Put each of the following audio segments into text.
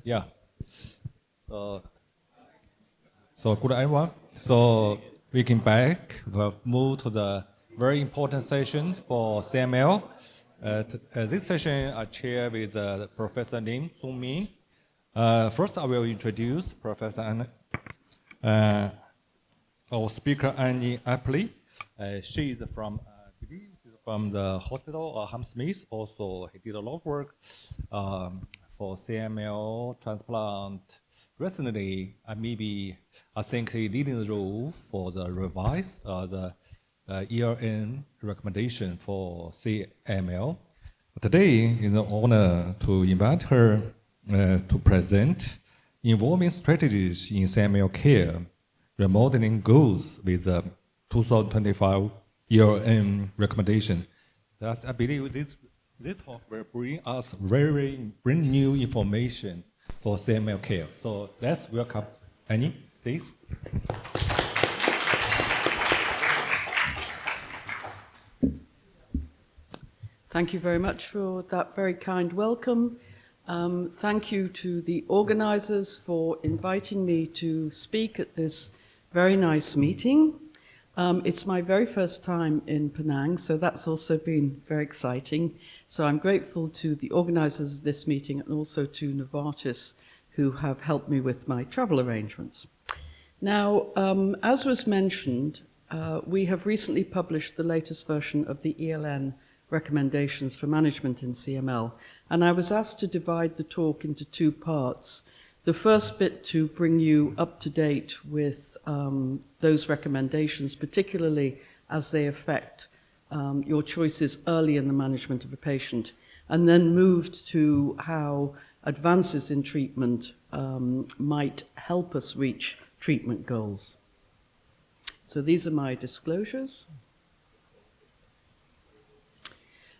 Yeah. So good everyone. So we came back. We've moved to the very important session for CML. This session I chair with Professor Lim Sung Min. First, I will introduce Professor our speaker Annie Apley. She is from the hospital Hammersmith. Also, he did a lot of work for CML transplant. Recently, I think he leading the role for the revise the year-end recommendation for CML. Today, it's an honor to invite her to present involving strategies in CML care, remodeling goals with the 2025 year-end recommendation. Thus, I believe this talk will bring us very brand new information for CML care. So let's welcome Annie, please. Thank you very much for that very kind welcome. Thank you to the organizers for inviting me to speak at this very nice meeting. It's my very first time in Penang, so that's also been very exciting. So I'm grateful to the organizers of this meeting and also to Novartis, who have helped me with my travel arrangements. Now, as was mentioned, we have recently published the latest version of the ELN recommendations for management in CML, and I was asked to divide the talk into two parts. The first bit to bring you up to date with those recommendations, particularly as they affect your choices early in the management of a patient, and then moved to how advances in treatment might help us reach treatment goals. So these are my disclosures.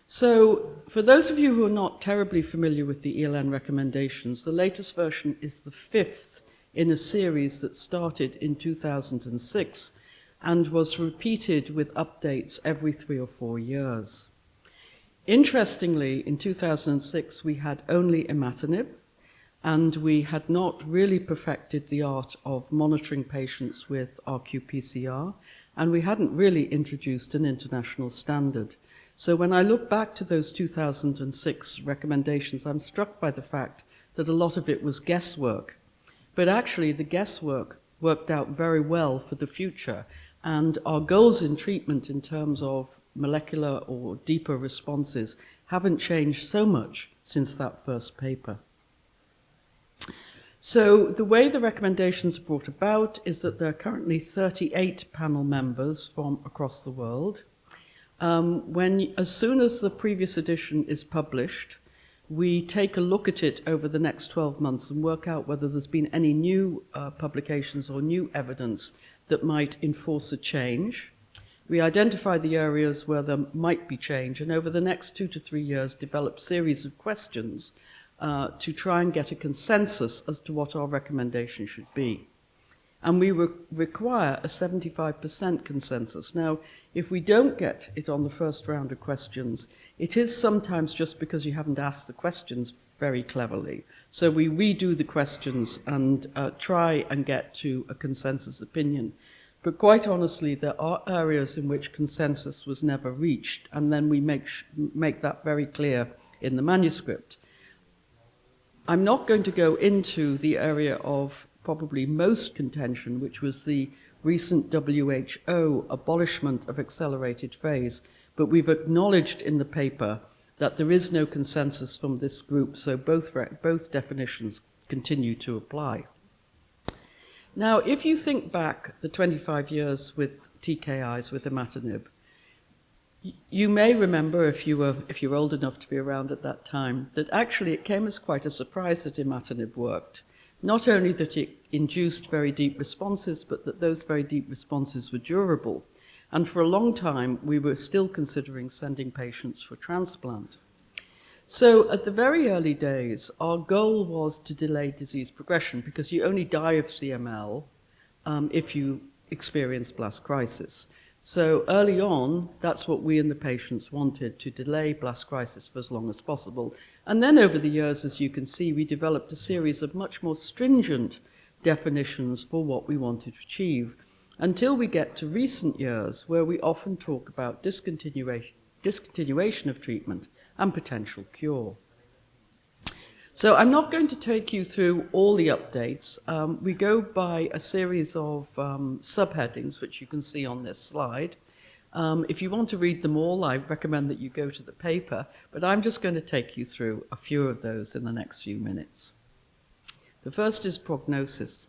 So, for those of you who are not terribly familiar with the ELN recommendations, the latest version is the fifth in a series that started in 2006 and was repeated with updates every 3 or 4 years. Interestingly, in 2006 we had only imatinib, and we had not really perfected the art of monitoring patients with RQ-PCR, and we hadn't really introduced an international standard. So when I look back to those 2006 recommendations, I'm struck by the fact that a lot of it was guesswork. But actually, the guesswork worked out very well for the future, and our goals in treatment in terms of molecular or deeper responses haven't changed so much since that first paper. So the way the recommendations are brought about is that there are currently 38 panel members from across the world. As soon as the previous edition is published, we take a look at it over the next 12 months and work out whether there's been any new publications or new evidence that might enforce a change. We identify the areas where there might be change, and over the next 2 to 3 years develop a series of questions to try and get a consensus as to what our recommendation should be. And we require a 75% consensus. Now, if we don't get it on the first round of questions, it is sometimes just because you haven't asked the questions very cleverly. So we redo the questions and try and get to a consensus opinion. But quite honestly, there are areas in which consensus was never reached, and then we make that very clear in the manuscript. I'm not going to go into the area of probably most contention, which was the recent WHO abolishment of accelerated phase, but we've acknowledged in the paper that there is no consensus from this group, so both definitions continue to apply. Now, if you think back the 25 years with TKIs, with imatinib, you may remember, if you were old enough to be around at that time, that actually it came as quite a surprise that imatinib worked. Not only that it induced very deep responses, but that those very deep responses were durable. And for a long time, we were still considering sending patients for transplant. So at the very early days, our goal was to delay disease progression, because you only die of CML if you experience blast crisis. So early on, that's what we and the patients wanted, to delay blast crisis for as long as possible. And then over the years, as you can see, we developed a series of much more stringent definitions for what we wanted to achieve, until we get to recent years, where we often talk about discontinuation of treatment and potential cure. So I'm not going to take you through all the updates. We go by a series of subheadings, which you can see on this slide. If you want to read them all, I recommend that you go to the paper, but I'm just going to take you through a few of those in the next few minutes. The first is prognosis.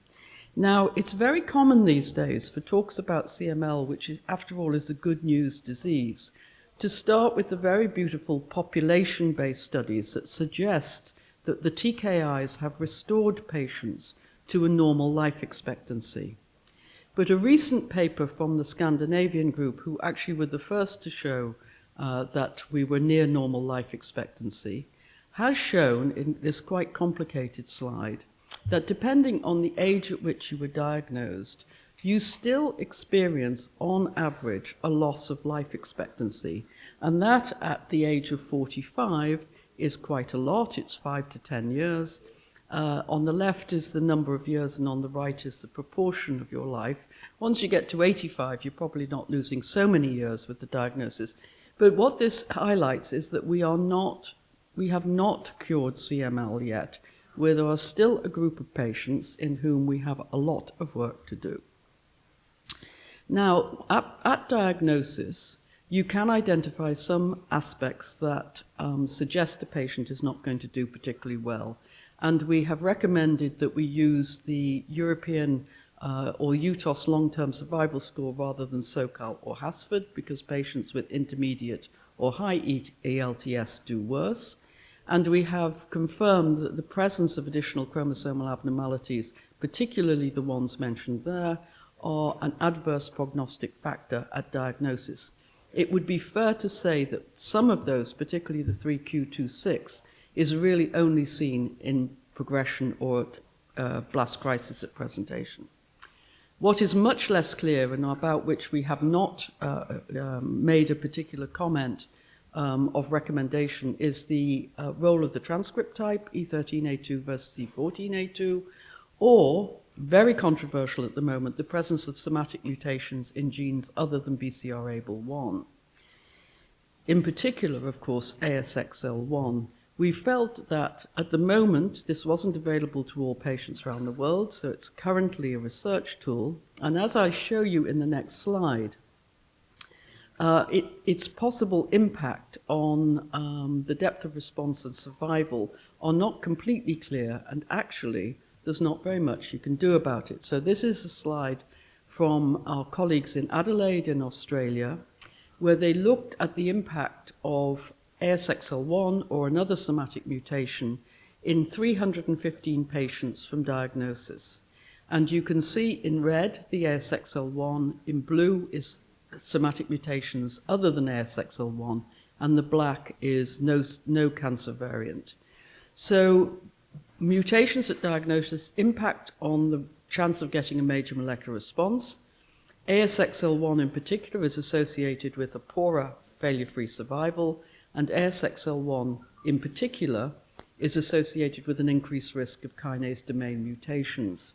Now, it's very common these days for talks about CML, which is, after all, is a good news disease, to start with the very beautiful population-based studies that suggest that the TKIs have restored patients to a normal life expectancy. But a recent paper from the Scandinavian group, who actually were the first to show that we were near normal life expectancy, has shown in this quite complicated slide that depending on the age at which you were diagnosed, you still experience, on average, a loss of life expectancy. And that at the age of 45 is quite a lot. It's 5 to 10 years. On the left is the number of years, and on the right is the proportion of your life. Once you get to 85, you're probably not losing so many years with the diagnosis. But what this highlights is that we have not cured CML yet, where there are still a group of patients in whom we have a lot of work to do. Now, at diagnosis, you can identify some aspects that suggest a patient is not going to do particularly well. And we have recommended that we use the European or UTOS long-term survival score rather than SOCAL or HASFORD, because patients with intermediate or high ELTS do worse. And we have confirmed that the presence of additional chromosomal abnormalities, particularly the ones mentioned there, are an adverse prognostic factor at diagnosis. It would be fair to say that some of those, particularly the 3q26, is really only seen in progression or blast crisis at presentation. What is much less clear, and about which we have not made a particular comment of recommendation, is the role of the transcript type, E13A2 versus E14A2, or, very controversial at the moment, the presence of somatic mutations in genes other than BCR-ABL1. In particular, of course, ASXL1. We felt that at the moment this wasn't available to all patients around the world, so it's currently a research tool. And as I show you in the next slide, its possible impact on the depth of response and survival are not completely clear, and actually there's not very much you can do about it. So this is a slide from our colleagues in Adelaide in Australia, where they looked at the impact of ASXL1 or another somatic mutation in 315 patients from diagnosis. And you can see in red the ASXL1, in blue is somatic mutations other than ASXL1, and the black is no cancer variant. So mutations at diagnosis impact on the chance of getting a major molecular response. ASXL1 in particular is associated with a poorer failure-free survival, and ASXL1 in particular is associated with an increased risk of kinase domain mutations.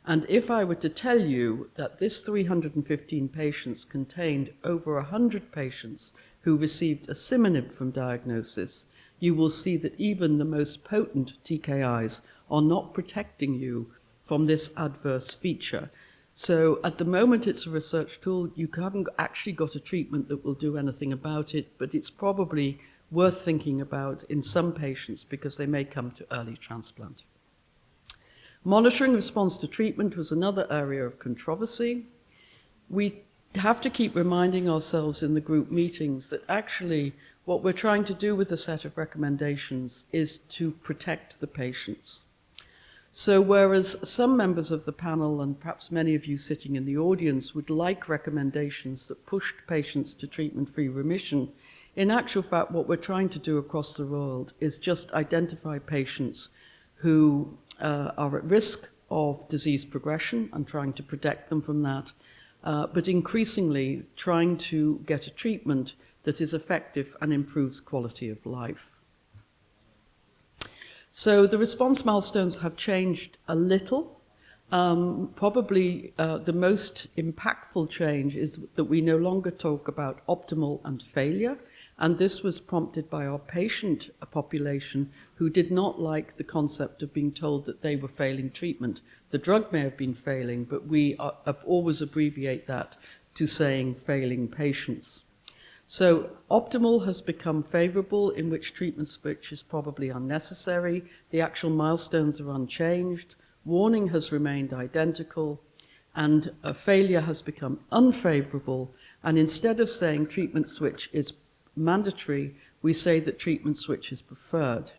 And if I were to tell you that this 315 patients contained over 100 patients who received asciminib from diagnosis, you will see that even the most potent TKIs are not protecting you from this adverse feature. So at the moment it's a research tool. You haven't actually got a treatment that will do anything about it, but it's probably worth thinking about in some patients because they may come to early transplant. Monitoring response to treatment was another area of controversy. We have to keep reminding ourselves in the group meetings that actually what we're trying to do with a set of recommendations is to protect the patients. So whereas some members of the panel, and perhaps many of you sitting in the audience, would like recommendations that pushed patients to treatment-free remission, in actual fact what we're trying to do across the world is just identify patients who are at risk of disease progression and trying to protect them from that, but increasingly trying to get a treatment that is effective and improves quality of life. So the response milestones have changed a little. Probably the most impactful change is that we no longer talk about optimal and failure, and this was prompted by our patient population who did not like the concept of being told that they were failing treatment. The drug may have been failing, but we always abbreviate that to saying failing patients. So optimal has become favorable, in which treatment switch is probably unnecessary. The actual milestones are unchanged. Warning has remained identical, and a failure has become unfavorable. And instead of saying treatment switch is mandatory, we say that treatment switch is preferred.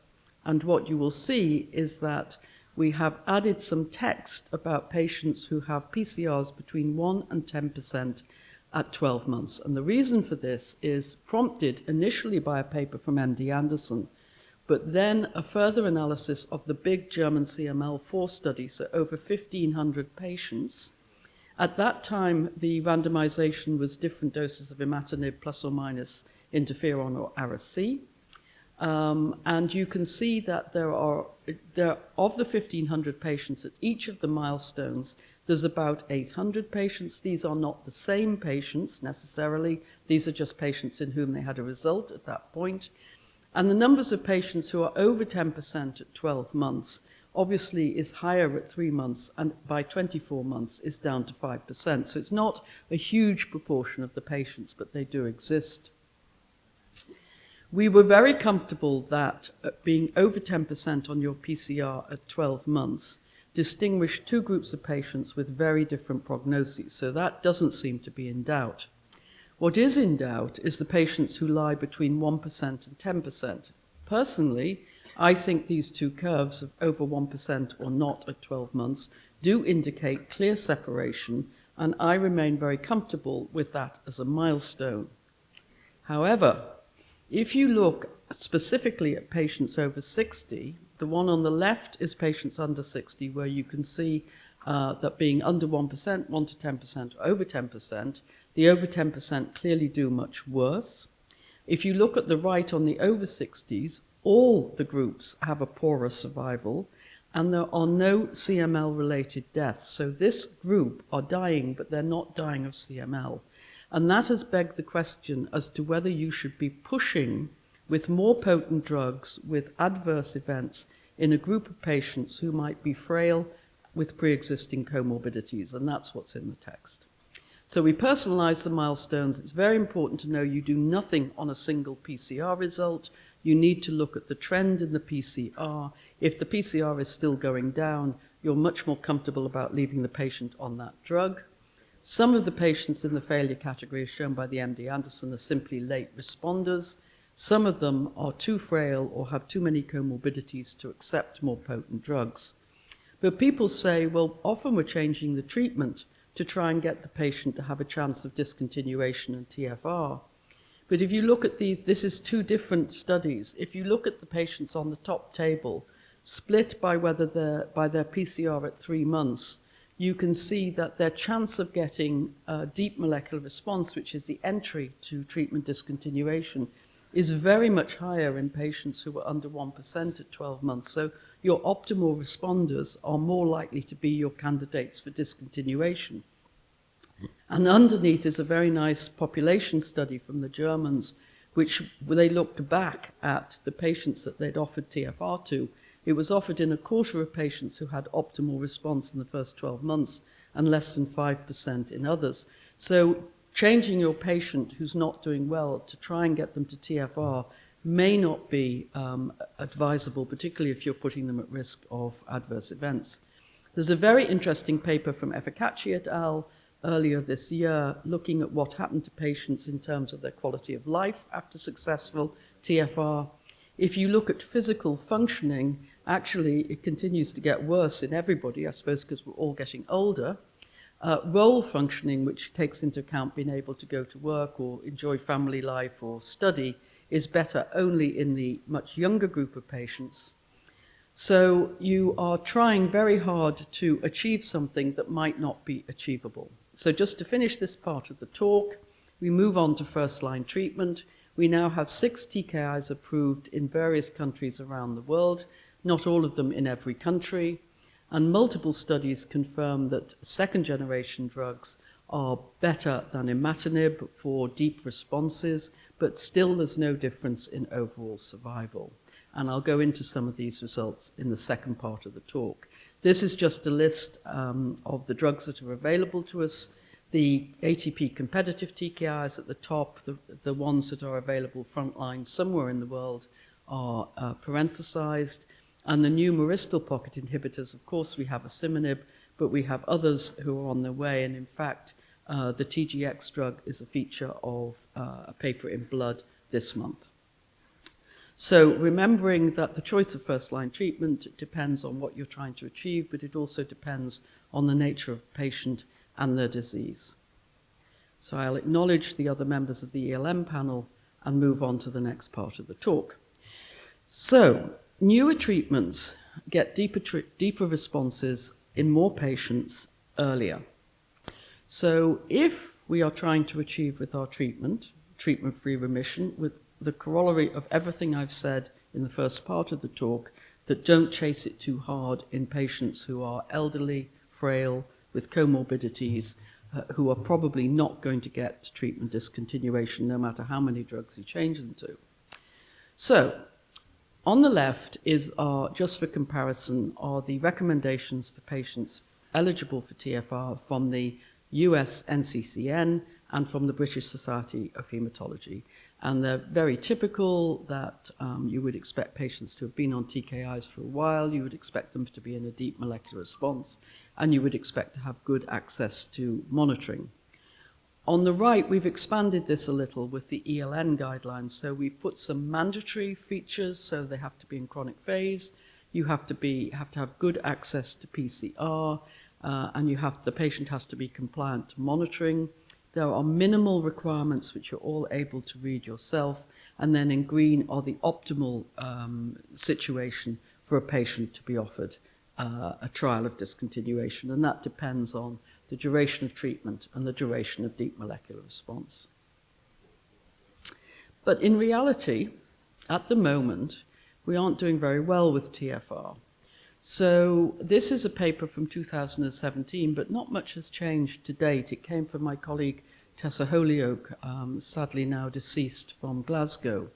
And what you will see is that we have added some text about patients who have PCRs between 1 and 10% at 12 months. And the reason for this is prompted initially by a paper from MD Anderson, but then a further analysis of the big German CML4 study, so over 1,500 patients. At that time, the randomization was different doses of imatinib plus or minus interferon or Ara-C. And you can see that there are, of the 1,500 patients at each of the milestones, there's about 800 patients. These are not the same patients necessarily. These are just patients in whom they had a result at that point. And the numbers of patients who are over 10% at 12 months obviously is higher at 3 months, and by 24 months is down to 5%. So it's not a huge proportion of the patients, but they do exist. We were very comfortable that being over 10% on your PCR at 12 months distinguished two groups of patients with very different prognoses, so that doesn't seem to be in doubt. What is in doubt is the patients who lie between 1% and 10%. Personally, I think these two curves of over 1% or not at 12 months do indicate clear separation, and I remain very comfortable with that as a milestone. However, if you look specifically at patients over 60, the one on the left is patients under 60, where you can see that being under 1%, 1 to 10%, over 10%, the over 10% clearly do much worse. If you look at the right on the over 60s, all the groups have a poorer survival, and there are no CML-related deaths. So this group are dying, but they're not dying of CML. And that has begged the question as to whether you should be pushing with more potent drugs with adverse events in a group of patients who might be frail with pre-existing comorbidities, and that's what's in the text. So we personalize the milestones. It's very important to know you do nothing on a single PCR result. You need to look at the trend in the PCR. If the PCR is still going down, you're much more comfortable about leaving the patient on that drug. Some of the patients in the failure category, as shown by the MD Anderson, are simply late responders. Some of them are too frail or have too many comorbidities to accept more potent drugs. But people say, well, often we're changing the treatment to try and get the patient to have a chance of discontinuation and TFR. But if you look at these, this is two different studies. If you look at the patients on the top table, split by their PCR at 3 months, you can see that their chance of getting a deep molecular response, which is the entry to treatment discontinuation, is very much higher in patients who are under 1% at 12 months. So your optimal responders are more likely to be your candidates for discontinuation. And underneath is a very nice population study from the Germans, which they looked back at the patients that they'd offered TFR to. It was offered in a quarter of patients who had optimal response in the first 12 months and less than 5% in others. So changing your patient who's not doing well to try and get them to TFR may not be advisable, particularly if you're putting them at risk of adverse events. There's a very interesting paper from Efficaci et al. Earlier this year looking at what happened to patients in terms of their quality of life after successful TFR. If you look at physical functioning, actually it continues to get worse in everybody, I suppose because we're all getting older. Role functioning, which takes into account being able to go to work or enjoy family life or study, is better only in the much younger group of patients. So you are trying very hard to achieve something that might not be achievable. So just to finish this part of the talk, we move on to first-line treatment. We now have 6 TKIs approved in various countries around the world, not all of them in every country, and multiple studies confirm that second-generation drugs are better than imatinib for deep responses, but still there's no difference in overall survival. And I'll go into some of these results in the second part of the talk. This is just a list of the drugs that are available to us. The ATP competitive TKIs at the top, the ones that are available frontline somewhere in the world are parenthesized. And the new myristyl pocket inhibitors, of course, we have asciminib, but we have others who are on their way. And in fact, the TGX drug is a feature of a paper in Blood this month. So remembering that the choice of first-line treatment depends on what you're trying to achieve, but it also depends on the nature of the patient and their disease. So I'll acknowledge the other members of the ELM panel and move on to the next part of the talk. So newer treatments get deeper responses in more patients earlier. So if we are trying to achieve with our treatment-free remission, with the corollary of everything I've said in the first part of the talk, that don't chase it too hard in patients who are elderly, frail, with comorbidities, who are probably not going to get treatment discontinuation no matter how many drugs you change them to. So on the left is just for comparison, are the recommendations for patients eligible for TFR from the US NCCN and from the British Society of Haematology. And they're very typical that you would expect patients to have been on TKIs for a while, you would expect them to be in a deep molecular response, and you would expect to have good access to monitoring. On the right, we've expanded this a little with the ELN guidelines. So we've put some mandatory features, so they have to be in chronic phase, you have to have good access to PCR, and the patient has to be compliant to monitoring. There are minimal requirements which you're all able to read yourself, and then in green are the optimal situation for a patient to be offered a trial of discontinuation, and that depends on the duration of treatment and the duration of deep molecular response. But in reality, at the moment, we aren't doing very well with TFR. So this is a paper from 2017, but not much has changed to date. It came from my colleague Tessa Holyoake, sadly now deceased, from Glasgow.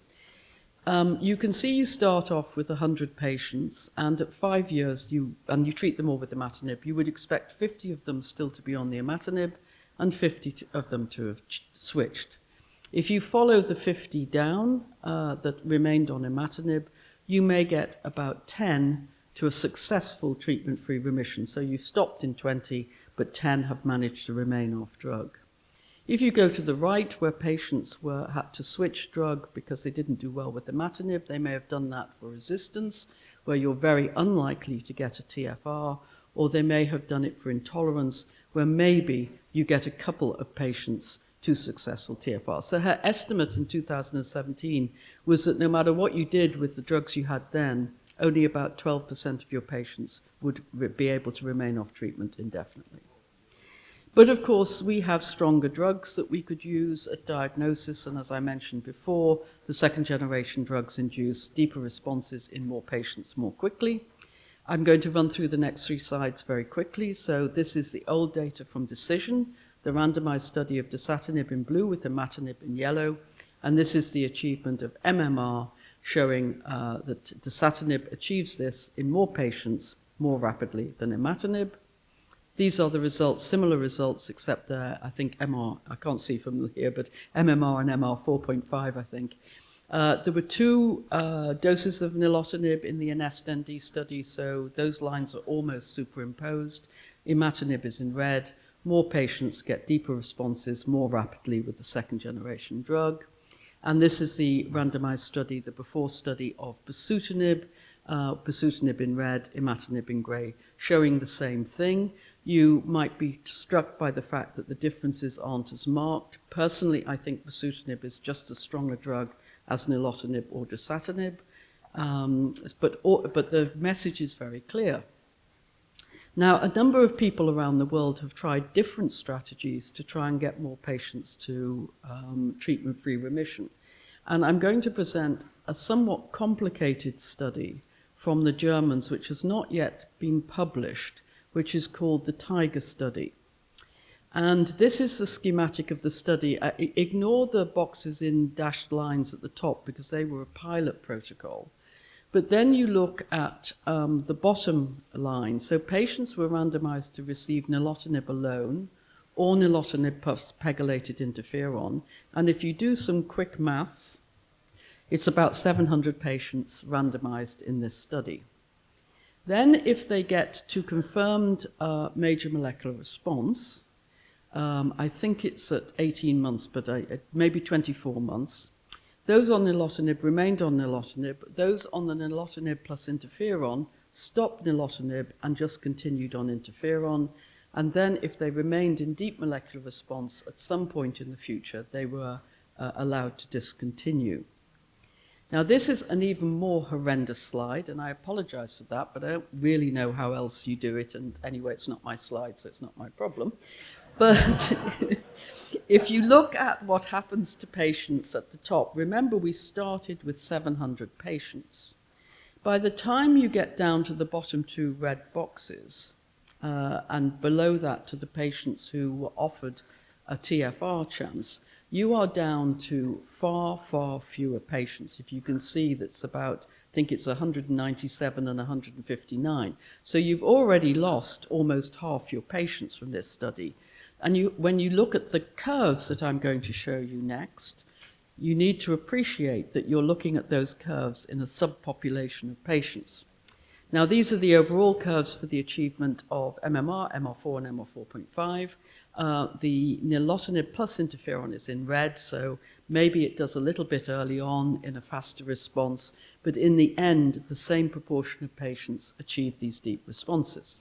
You can see you start off with 100 patients, and at 5 years, you treat them all with imatinib. You would expect 50 of them still to be on the imatinib and 50 of them to have switched. If you follow the 50 down that remained on imatinib, you may get about 10 to a successful treatment-free remission. So you've stopped in 20, but 10 have managed to remain off drug. If you go to the right, where patients had to switch drug because they didn't do well with imatinib, they may have done that for resistance, where you're very unlikely to get a TFR, or they may have done it for intolerance, where maybe you get a couple of patients to successful TFR. So her estimate in 2017 was that no matter what you did with the drugs you had then, only about 12% of your patients would be able to remain off treatment indefinitely. But of course, we have stronger drugs that we could use at diagnosis, and as I mentioned before, the second-generation drugs induce deeper responses in more patients more quickly. I'm going to run through the next 3 slides very quickly. So this is the old data from Decision, the randomized study of dasatinib in blue with imatinib in yellow, and this is the achievement of MMR, showing that dasatinib achieves this in more patients more rapidly than imatinib. These are the results, similar results, except I think MR, I can't see from here, but MMR and MR 4.5, I think. There were 2 doses of nilotinib in the NEST-ND study, so those lines are almost superimposed. Imatinib is in red. More patients get deeper responses more rapidly with the second-generation drug. And this is the randomized study, the before study of bosutinib, bosutinib in red, imatinib in grey, showing the same thing. You might be struck by the fact that the differences aren't as marked. Personally, I think bosutinib is just as strong a drug as nilotinib or dasatinib, but the message is very clear. Now, a number of people around the world have tried different strategies to try and get more patients to treatment-free remission. And I'm going to present a somewhat complicated study from the Germans, which has not yet been published, which is called the Tiger study. And this is the schematic of the study. Ignore the boxes in dashed lines at the top because they were a pilot protocol. But then you look at the bottom line. So patients were randomized to receive nilotinib alone or nilotinib plus pegylated interferon. And if you do some quick maths, it's about 700 patients randomized in this study. Then if they get to confirmed major molecular response, I think it's at 18 months, but maybe 24 months. Those on nilotinib remained on nilotinib. Those on the nilotinib plus interferon stopped nilotinib and just continued on interferon. And then if they remained in deep molecular response at some point in the future, they were allowed to discontinue. Now, this is an even more horrendous slide, and I apologize for that, but I don't really know how else you do it. And anyway, it's not my slide, so it's not my problem. But if you look at what happens to patients at the top, remember we started with 700 patients. By the time you get down to the bottom two red boxes, and below that to the patients who were offered a TFR chance, you are down to far, far fewer patients. If you can see, that's about, I think it's 197 and 159. So you've already lost almost half your patients from this study. And when you look at the curves that I'm going to show you next, you need to appreciate that you're looking at those curves in a subpopulation of patients. Now, these are the overall curves for the achievement of MMR, MR4 and MR4.5. The nilotinib plus interferon is in red, so maybe it does a little bit early on in a faster response, but in the end, the same proportion of patients achieve these deep responses.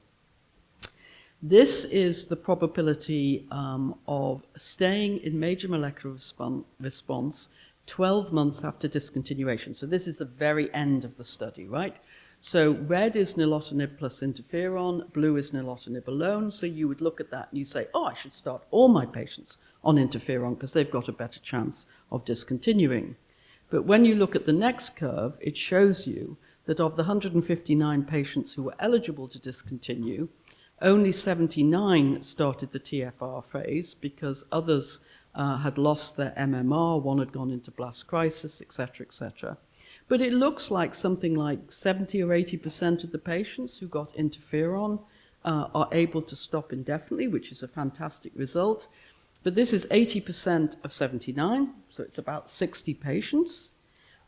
This is the probability of staying in major molecular response 12 months after discontinuation. So this is the very end of the study, right? So red is nilotinib plus interferon, blue is nilotinib alone. So you would look at that and you say, oh, I should start all my patients on interferon because they've got a better chance of discontinuing. But when you look at the next curve, it shows you that of the 159 patients who were eligible to discontinue, only 79 started the TFR phase because others had lost their MMR, one had gone into blast crisis, etc., etc. But it looks like something like 70 or 80% of the patients who got interferon are able to stop indefinitely, which is a fantastic result. But this is 80% of 79, so it's about 60 patients.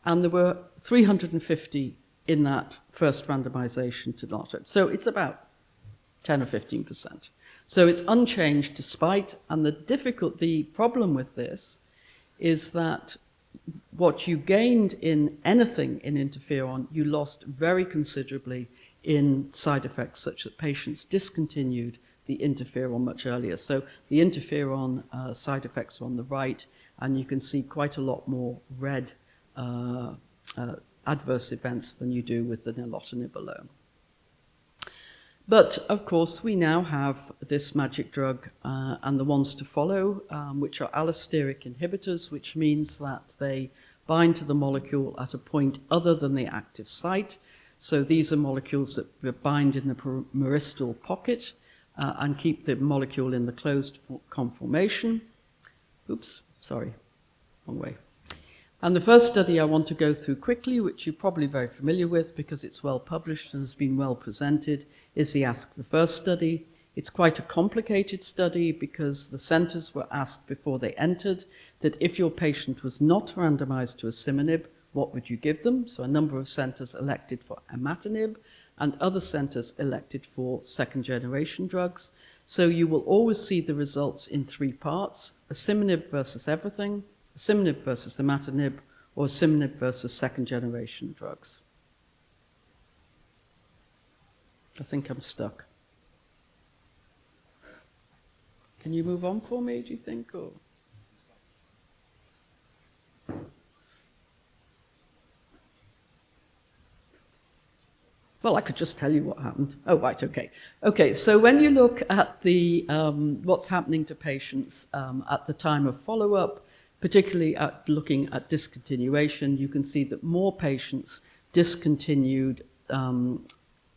And there were 350 in that first randomization to nilotinib. So it's about 10 or 15%. So it's unchanged despite, and the problem with this is that what you gained in anything in interferon, you lost very considerably in side effects such that patients discontinued the interferon much earlier. So the interferon side effects are on the right, and you can see quite a lot more red adverse events than you do with the nilotinib alone. But, of course, we now have this magic drug and the ones to follow, which are allosteric inhibitors, which means that they bind to the molecule at a point other than the active site. So these are molecules that bind in the myristal pocket and keep the molecule in the closed conformation. Oops, sorry, wrong way. And the first study I want to go through quickly, which you're probably very familiar with because it's well published and has been well presented, is the Ask the First study. It's quite a complicated study because the centers were asked before they entered that if your patient was not randomized to asciminib, what would you give them? So a number of centers elected for imatinib and other centers elected for second-generation drugs. So you will always see the results in three parts: asciminib versus everything, asciminib versus imatinib, or asciminib versus second-generation drugs. I think I'm stuck. Can you move on for me, do you think? Or? Well, I could just tell you what happened. Oh, right, okay. Okay, so when you look at the what's happening to patients at the time of follow-up, particularly at looking at discontinuation, you can see that more patients discontinued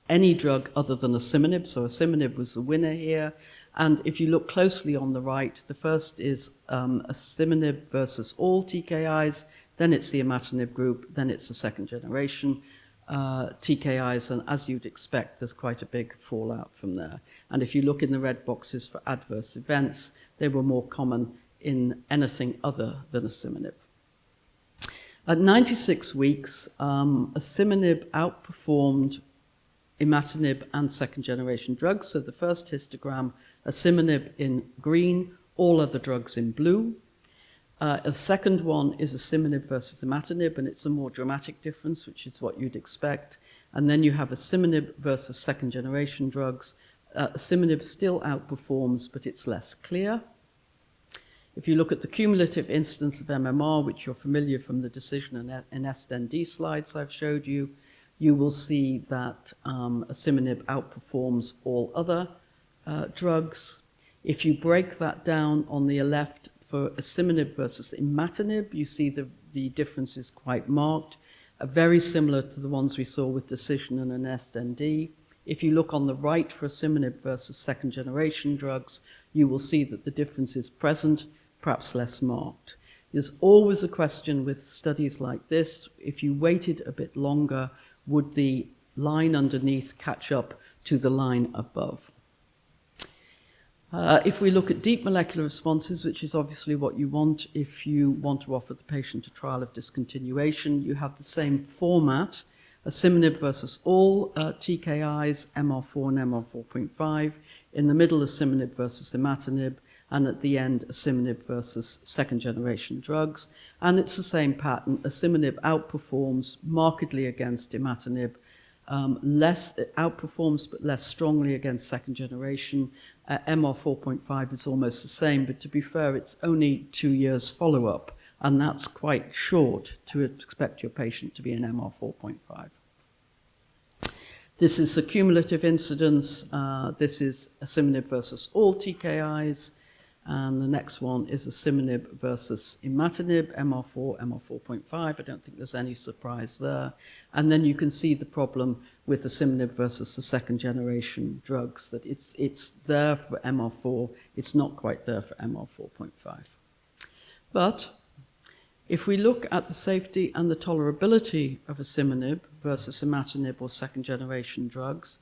any drug other than asciminib. So asciminib was the winner here. And if you look closely on the right, the first is asciminib versus all TKIs, then it's the imatinib group, then it's the second generation TKIs, and as you'd expect, there's quite a big fallout from there. And if you look in the red boxes for adverse events, they were more common in anything other than asciminib. At 96 weeks, asciminib outperformed imatinib and second-generation drugs. So the first histogram, asciminib in green, all other drugs in blue. A second one is asciminib versus imatinib, and it's a more dramatic difference, which is what you'd expect. And then you have asciminib versus second-generation drugs. Asciminib still outperforms, but it's less clear. If you look at the cumulative incidence of MMR, which you're familiar from the decision and SND slides I've showed you, you will see that asciminib outperforms all other drugs. If you break that down on the left for asciminib versus imatinib, you see the difference is quite marked, very similar to the ones we saw with decision and an SND. If you look on the right for asciminib versus second-generation drugs, you will see that the difference is present, perhaps less marked. There's always a question with studies like this, if you waited a bit longer, would the line underneath catch up to the line above? If we look at deep molecular responses, which is obviously what you want if you want to offer the patient a trial of discontinuation, you have the same format, asciminib versus all TKIs, MR4 and MR4.5. In the middle, asciminib versus imatinib, and at the end, asciminib versus second-generation drugs. And it's the same pattern. Asciminib outperforms markedly against imatinib, outperforms but less strongly against second-generation. MR4.5 is almost the same, but to be fair, it's only 2 years follow-up, and that's quite short to expect your patient to be an MR4.5. This is the cumulative incidence. This is asciminib versus all TKIs. And the next one is asciminib versus imatinib, MR4, MR4.5. I don't think there's any surprise there. And then you can see the problem with asciminib versus the second-generation drugs, that it's there for MR4, it's not quite there for MR4.5. But if we look at the safety and the tolerability of asciminib versus imatinib or second-generation drugs,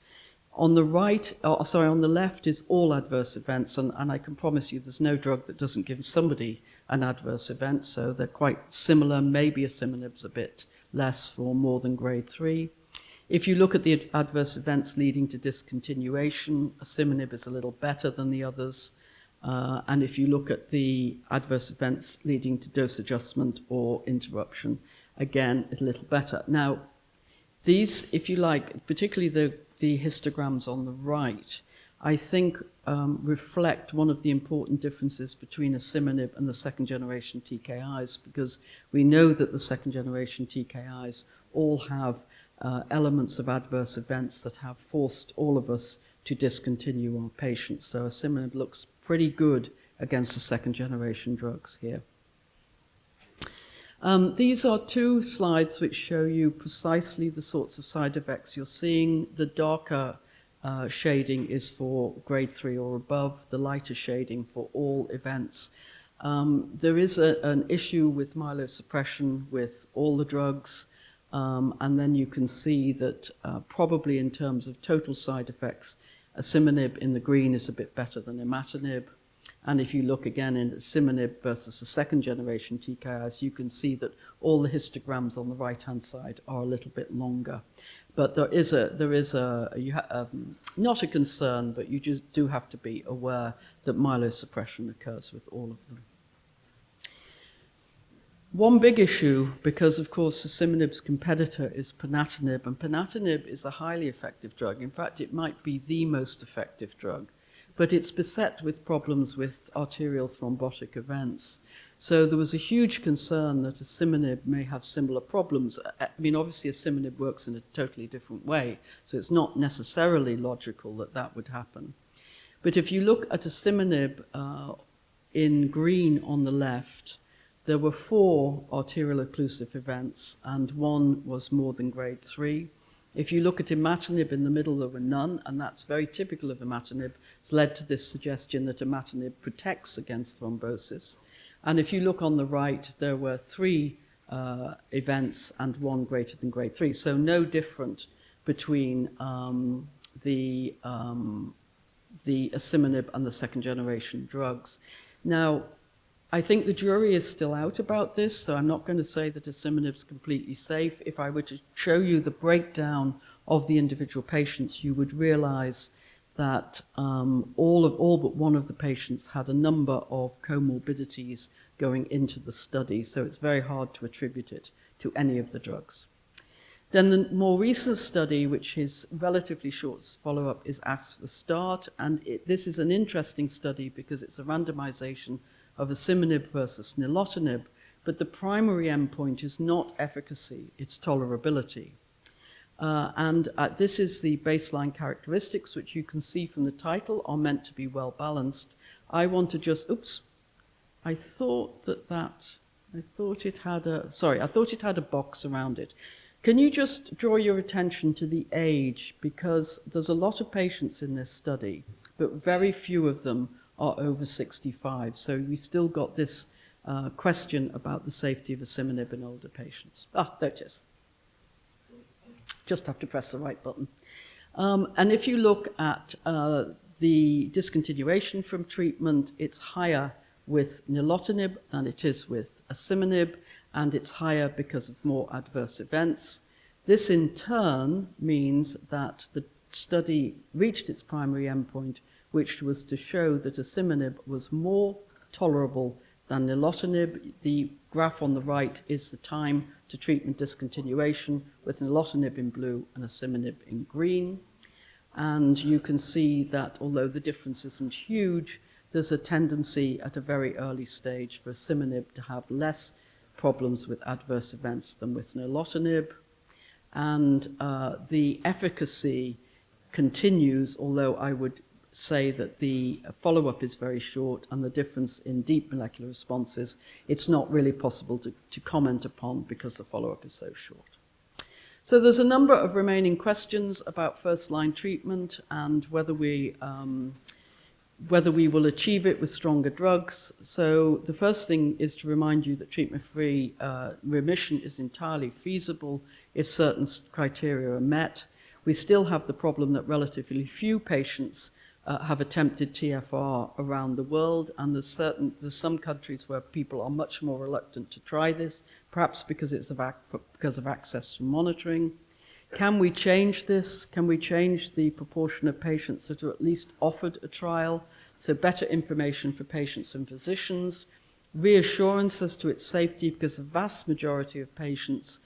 on the on the left is all adverse events, and I can promise you there's no drug that doesn't give somebody an adverse event, so they're quite similar. Maybe asciminib's a bit less for more than grade 3. If you look at the adverse events leading to discontinuation, asciminib is a little better than the others. And if you look at the adverse events leading to dose adjustment or interruption, again, a little better. Now, these, if you like, particularly the histograms on the right, I think reflect one of the important differences between asciminib and the second-generation TKIs, because we know that the second-generation TKIs all have elements of adverse events that have forced all of us to discontinue our patients. So asciminib looks pretty good against the second-generation drugs here. These are two slides which show you precisely the sorts of side effects you're seeing. The darker shading is for grade 3 or above, the lighter shading for all events. There is an issue with myelosuppression with all the drugs, and then you can see that probably in terms of total side effects, asciminib in the green is a bit better than imatinib. And if you look again in asciminib versus the second-generation TKIs, you can see that all the histograms on the right-hand side are a little bit longer. But there is not a concern, but you just do have to be aware that myelosuppression occurs with all of them. One big issue, because of course asciminib's competitor is ponatinib, and ponatinib is a highly effective drug. In fact, it might be the most effective drug. but it's beset with problems with arterial thrombotic events. So there was a huge concern that asciminib may have similar problems. I mean, obviously asciminib works in a totally different way, so it's not necessarily logical that that would happen. But if you look at asciminib in green on the left, there were 4 arterial occlusive events, and 1 was more than grade 3. If you look at imatinib in the middle, there were none, and that's very typical of imatinib. It's led to this suggestion that imatinib protects against thrombosis. And if you look on the right, there were 3 events and 1 greater than grade 3. So no different between the asciminib and the second-generation drugs. Now, I think the jury is still out about this, so I'm not going to say that asciminib is completely safe. If I were to show you the breakdown of the individual patients, you would realize that all but one of the patients had a number of comorbidities going into the study, so it's very hard to attribute it to any of the drugs. Then the more recent study, which is relatively short follow-up, is ASK for START, and this is an interesting study because it's a randomization of asciminib versus nilotinib, but the primary endpoint is not efficacy, it's tolerability. This is the baseline characteristics, which you can see from the title are meant to be well balanced. I want to just, I thought it had a box around it. Can you just draw your attention to the age, because there's a lot of patients in this study, but very few of them are over 65. So we've still got this question about the safety of asciminib in older patients. There it is. Just have to press the right button. And if you look at the discontinuation from treatment, it's higher with nilotinib than it is with asciminib, and it's higher because of more adverse events. This in turn means that the study reached its primary endpoint, which was to show that asciminib was more tolerable than nilotinib. The graph on the right is the time to treatment discontinuation, with nilotinib in blue and asciminib in green. And you can see that although the difference isn't huge, there's a tendency at a very early stage for asciminib to have less problems with adverse events than with nilotinib. And the efficacy continues, although I would say that the follow-up is very short and the difference in deep molecular responses, it's not really possible to comment upon because the follow-up is so short. So there's a number of remaining questions about first-line treatment and whether we will achieve it with stronger drugs. So the first thing is to remind you that treatment-free remission is entirely feasible if certain criteria are met. We still have the problem that relatively few patients have attempted TFR around the world, and there's some countries where people are much more reluctant to try this, perhaps because of access to monitoring. Can we change this? Can we change the proportion of patients that are at least offered a trial? So better information for patients and physicians, reassurance as to its safety, because the vast majority of patients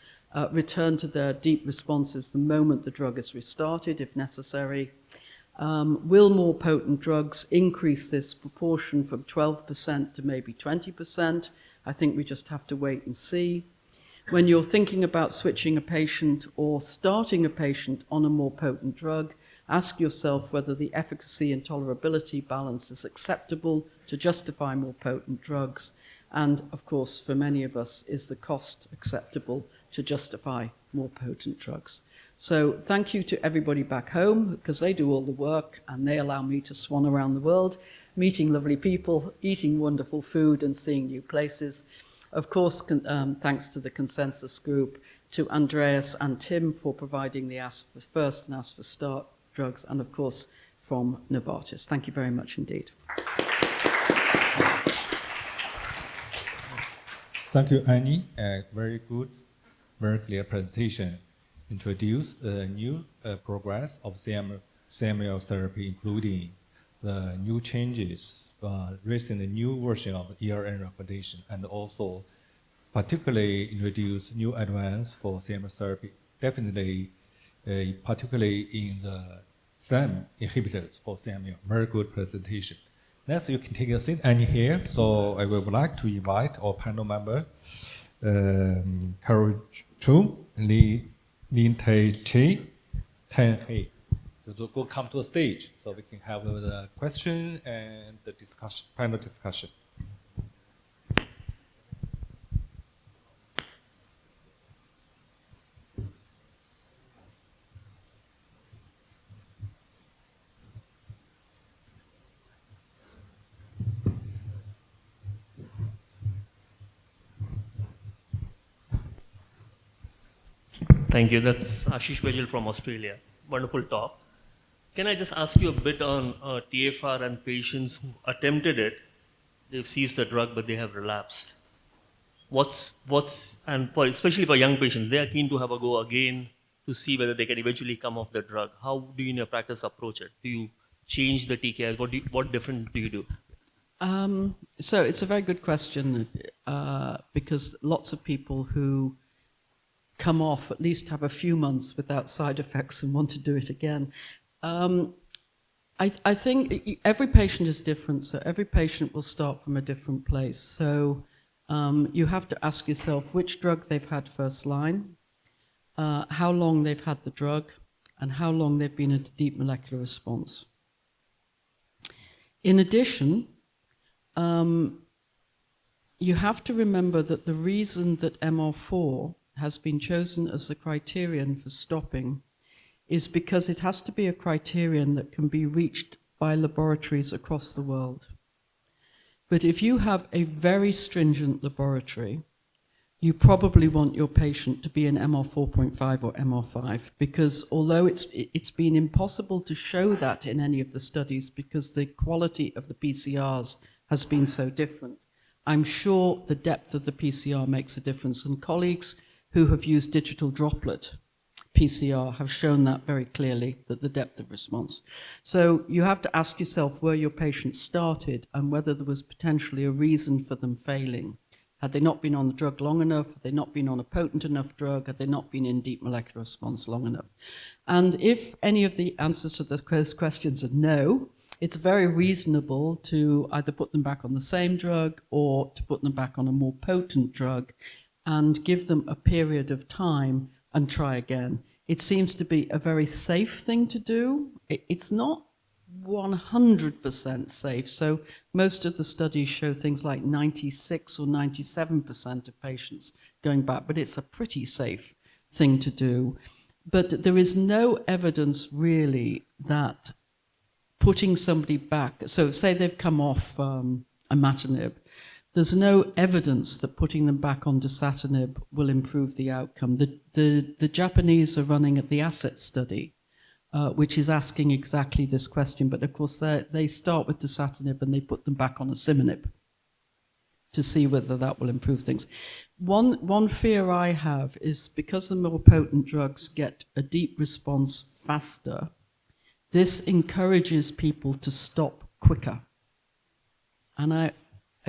return to their deep responses the moment the drug is restarted, if necessary. Will more potent drugs increase this proportion from 12% to maybe 20%? I think we just have to wait and see. When you're thinking about switching a patient or starting a patient on a more potent drug, ask yourself whether the efficacy and tolerability balance is acceptable to justify more potent drugs. And of course, for many of us, is the cost acceptable to justify more potent drugs? So thank you to everybody back home, because they do all the work and they allow me to swan around the world, meeting lovely people, eating wonderful food and seeing new places. Of course, thanks to the Consensus Group, to Andreas and Tim for providing the Ask for First and Ask for Start drugs, and of course from Novartis. Thank you very much indeed. Thank you, Annie. Very good, very clear presentation. Introduce the new progress of CML therapy, including the new changes, recent new version of ERN recommendation, and also particularly introduce new advance for CML therapy. Definitely, particularly in the STEM inhibitors for CML. Very good presentation. Next, you can take a seat and here. So I would like to invite our panel member, Carol Chu, Lin Tai Chi, Tan He, to go come to the stage so we can have the question and the discussion, panel discussion. Thank you. That's Ashish Vajil from Australia. Wonderful talk. Can I just ask you a bit on TFR and patients who attempted it, they've seized the drug, but they have relapsed. Especially for young patients, they are keen to have a go again to see whether they can eventually come off the drug. How do you in your practice approach it? Do you change the TKIs? What different do you do? So it's a very good question because lots of people who come off at least have a few months without side effects and want to do it again. I think every patient is different, so every patient will start from a different place. So you have to ask yourself which drug they've had first line, how long they've had the drug, and how long they've been at a deep molecular response. In addition, you have to remember that the reason that MR4 has been chosen as the criterion for stopping is because it has to be a criterion that can be reached by laboratories across the world. But if you have a very stringent laboratory, you probably want your patient to be an MR4.5 or MR5, because although it's been impossible to show that in any of the studies because the quality of the PCRs has been so different, I'm sure the depth of the PCR makes a difference, and colleagues who have used digital droplet PCR have shown that very clearly, that the depth of response. So you have to ask yourself where your patient started and whether there was potentially a reason for them failing. Had they not been on the drug long enough? Had they not been on a potent enough drug? Had they not been in deep molecular response long enough? And if any of the answers to those questions are no, it's very reasonable to either put them back on the same drug or to put them back on a more potent drug and give them a period of time and try again. It seems to be a very safe thing to do. It's not 100% safe. So most of the studies show things like 96 or 97% of patients going back, but it's a pretty safe thing to do. But there is no evidence really that putting somebody back, so say they've come off imatinib, there's no evidence that putting them back on dasatinib will improve the outcome. The Japanese are running at the ASSET study, which is asking exactly this question. But of course, they start with dasatinib and they put them back on asciminib to see whether that will improve things. One fear I have is because the more potent drugs get a deep response faster, this encourages people to stop quicker. And I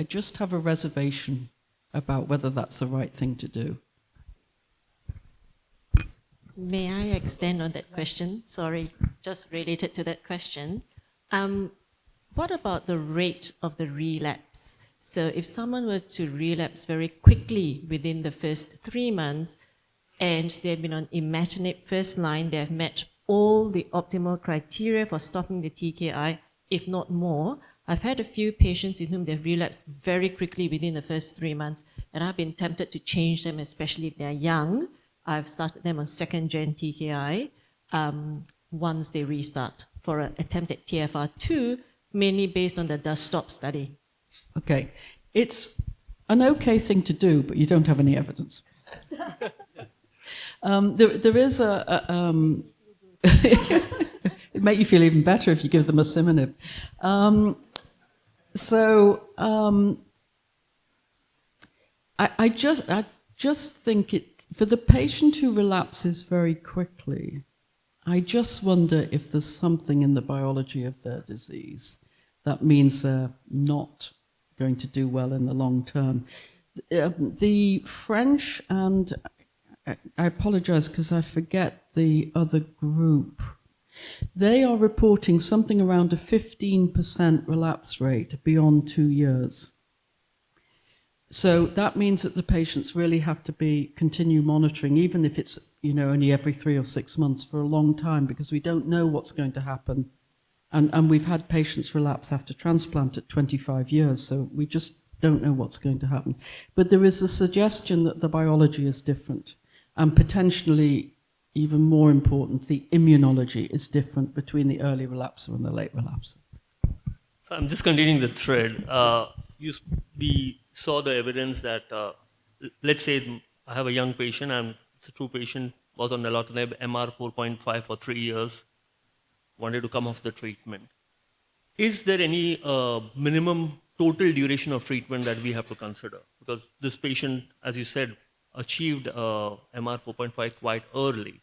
just have a reservation about whether that's the right thing to do. May I extend on that question? Sorry, just related to that question. What about the rate of the relapse? So if someone were to relapse very quickly within the first 3 months and they've been on imatinib first line, they have met all the optimal criteria for stopping the TKI, if not more. I've had a few patients in whom they've relapsed very quickly within the first 3 months, and I've been tempted to change them, especially if they're young. I've started them on second-gen TKI once they restart for an attempt at TFR2, mainly based on the DustStop study. Okay, it's an okay thing to do, but you don't have any evidence. There is it'd make you feel even better if you give them asciminib. I just think for the patient who relapses very quickly, I just wonder if there's something in the biology of their disease that means they're not going to do well in the long term. The French, and I apologize because I forget the other group, They are reporting something around a 15% relapse rate beyond 2 years. So that means that the patients really have to continue monitoring, even if it's only every 3 or 6 months, for a long time, because we don't know what's going to happen. And we've had patients relapse after transplant at 25 years, so we just don't know what's going to happen. But there is a suggestion that the biology is different, and potentially, even more important, the immunology is different between the early relapser and the late relapser. So I'm just continuing the thread. We saw the evidence that, let's say I have a young patient, and it's a true patient, was on nilotinib, MR 4.5 for 3 years, wanted to come off the treatment. Is there any minimum total duration of treatment that we have to consider? Because this patient, as you said, achieved MR 4.5 quite early.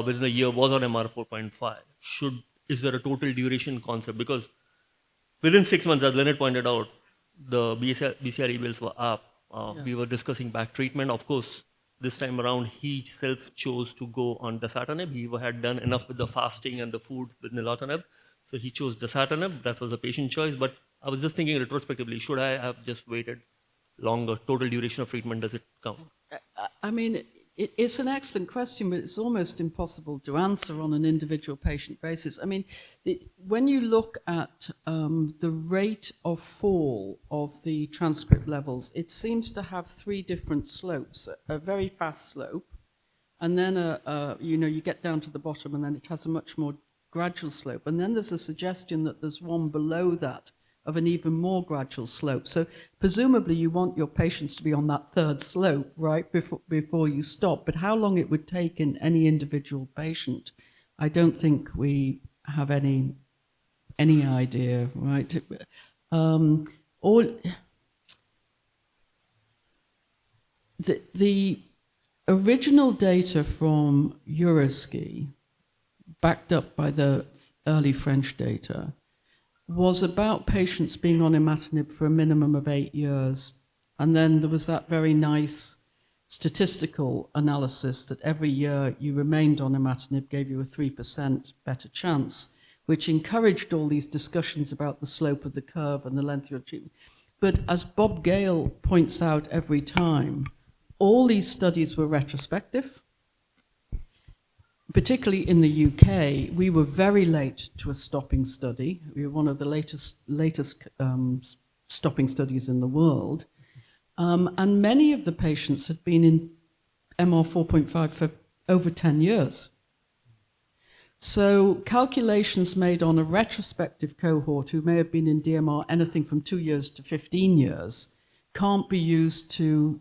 Within a year was on MR 4.5. Is there a total duration concept? Because within 6 months, as Leonard pointed out, the BCR bills were up. We were discussing back treatment. Of course, this time around, he self chose to go on dasatinib. He had done enough with the fasting and the food with nilotinib. So he chose dasatinib. That was a patient choice. But I was just thinking retrospectively, should I have just waited longer? Total duration of treatment, does it count? I mean, it's an excellent question, but it's almost impossible to answer on an individual patient basis. I mean, when you look at the rate of fall of the transcript levels, it seems to have 3 different slopes: a very fast slope, and then you get down to the bottom, and then it has a much more gradual slope, and then there's a suggestion that there's one below that of an even more gradual slope. So presumably you want your patients to be on that 3rd slope, right, before you stop. But how long it would take in any individual patient, I don't think we have any idea, right? The original data from Euroski, backed up by the early French data, was about patients being on imatinib for a minimum of 8 years. And then there was that very nice statistical analysis that every year you remained on imatinib gave you a 3% better chance, which encouraged all these discussions about the slope of the curve and the length of your treatment. But as Bob Gale points out every time, all these studies were retrospective. Particularly in the UK, we were very late to a stopping study. We were one of the latest stopping studies in the world. And many of the patients had been in MR 4.5 for over 10 years. So calculations made on a retrospective cohort who may have been in DMR anything from 2 years to 15 years can't be used to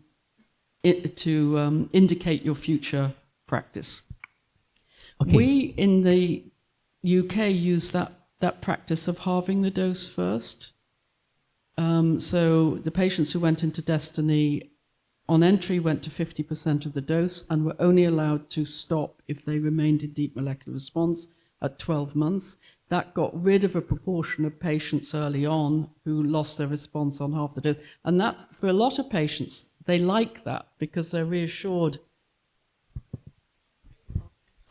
indicate your future practice. Okay. We in the UK use that practice of halving the dose first. So the patients who went into Destiny on entry went to 50% of the dose and were only allowed to stop if they remained in deep molecular response at 12 months. That got rid of a proportion of patients early on who lost their response on half the dose. And that, for a lot of patients, they like that because they're reassured.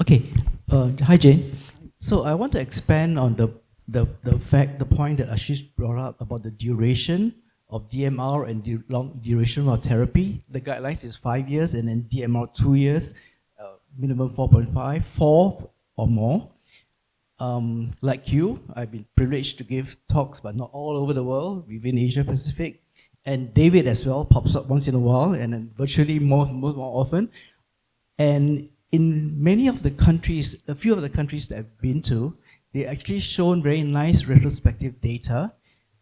Okay, hi Jane. So I want to expand on the point that Ashish brought up about the duration of DMR and the long duration of therapy. The guidelines is 5 years, and then DMR 2 years, minimum 4.5, 4 or more. Like you, I've been privileged to give talks, but not all over the world, within Asia Pacific. And David as well pops up once in a while, and then virtually more often. And in many of the countries, a few of the countries that I've been to, they actually shown very nice retrospective data.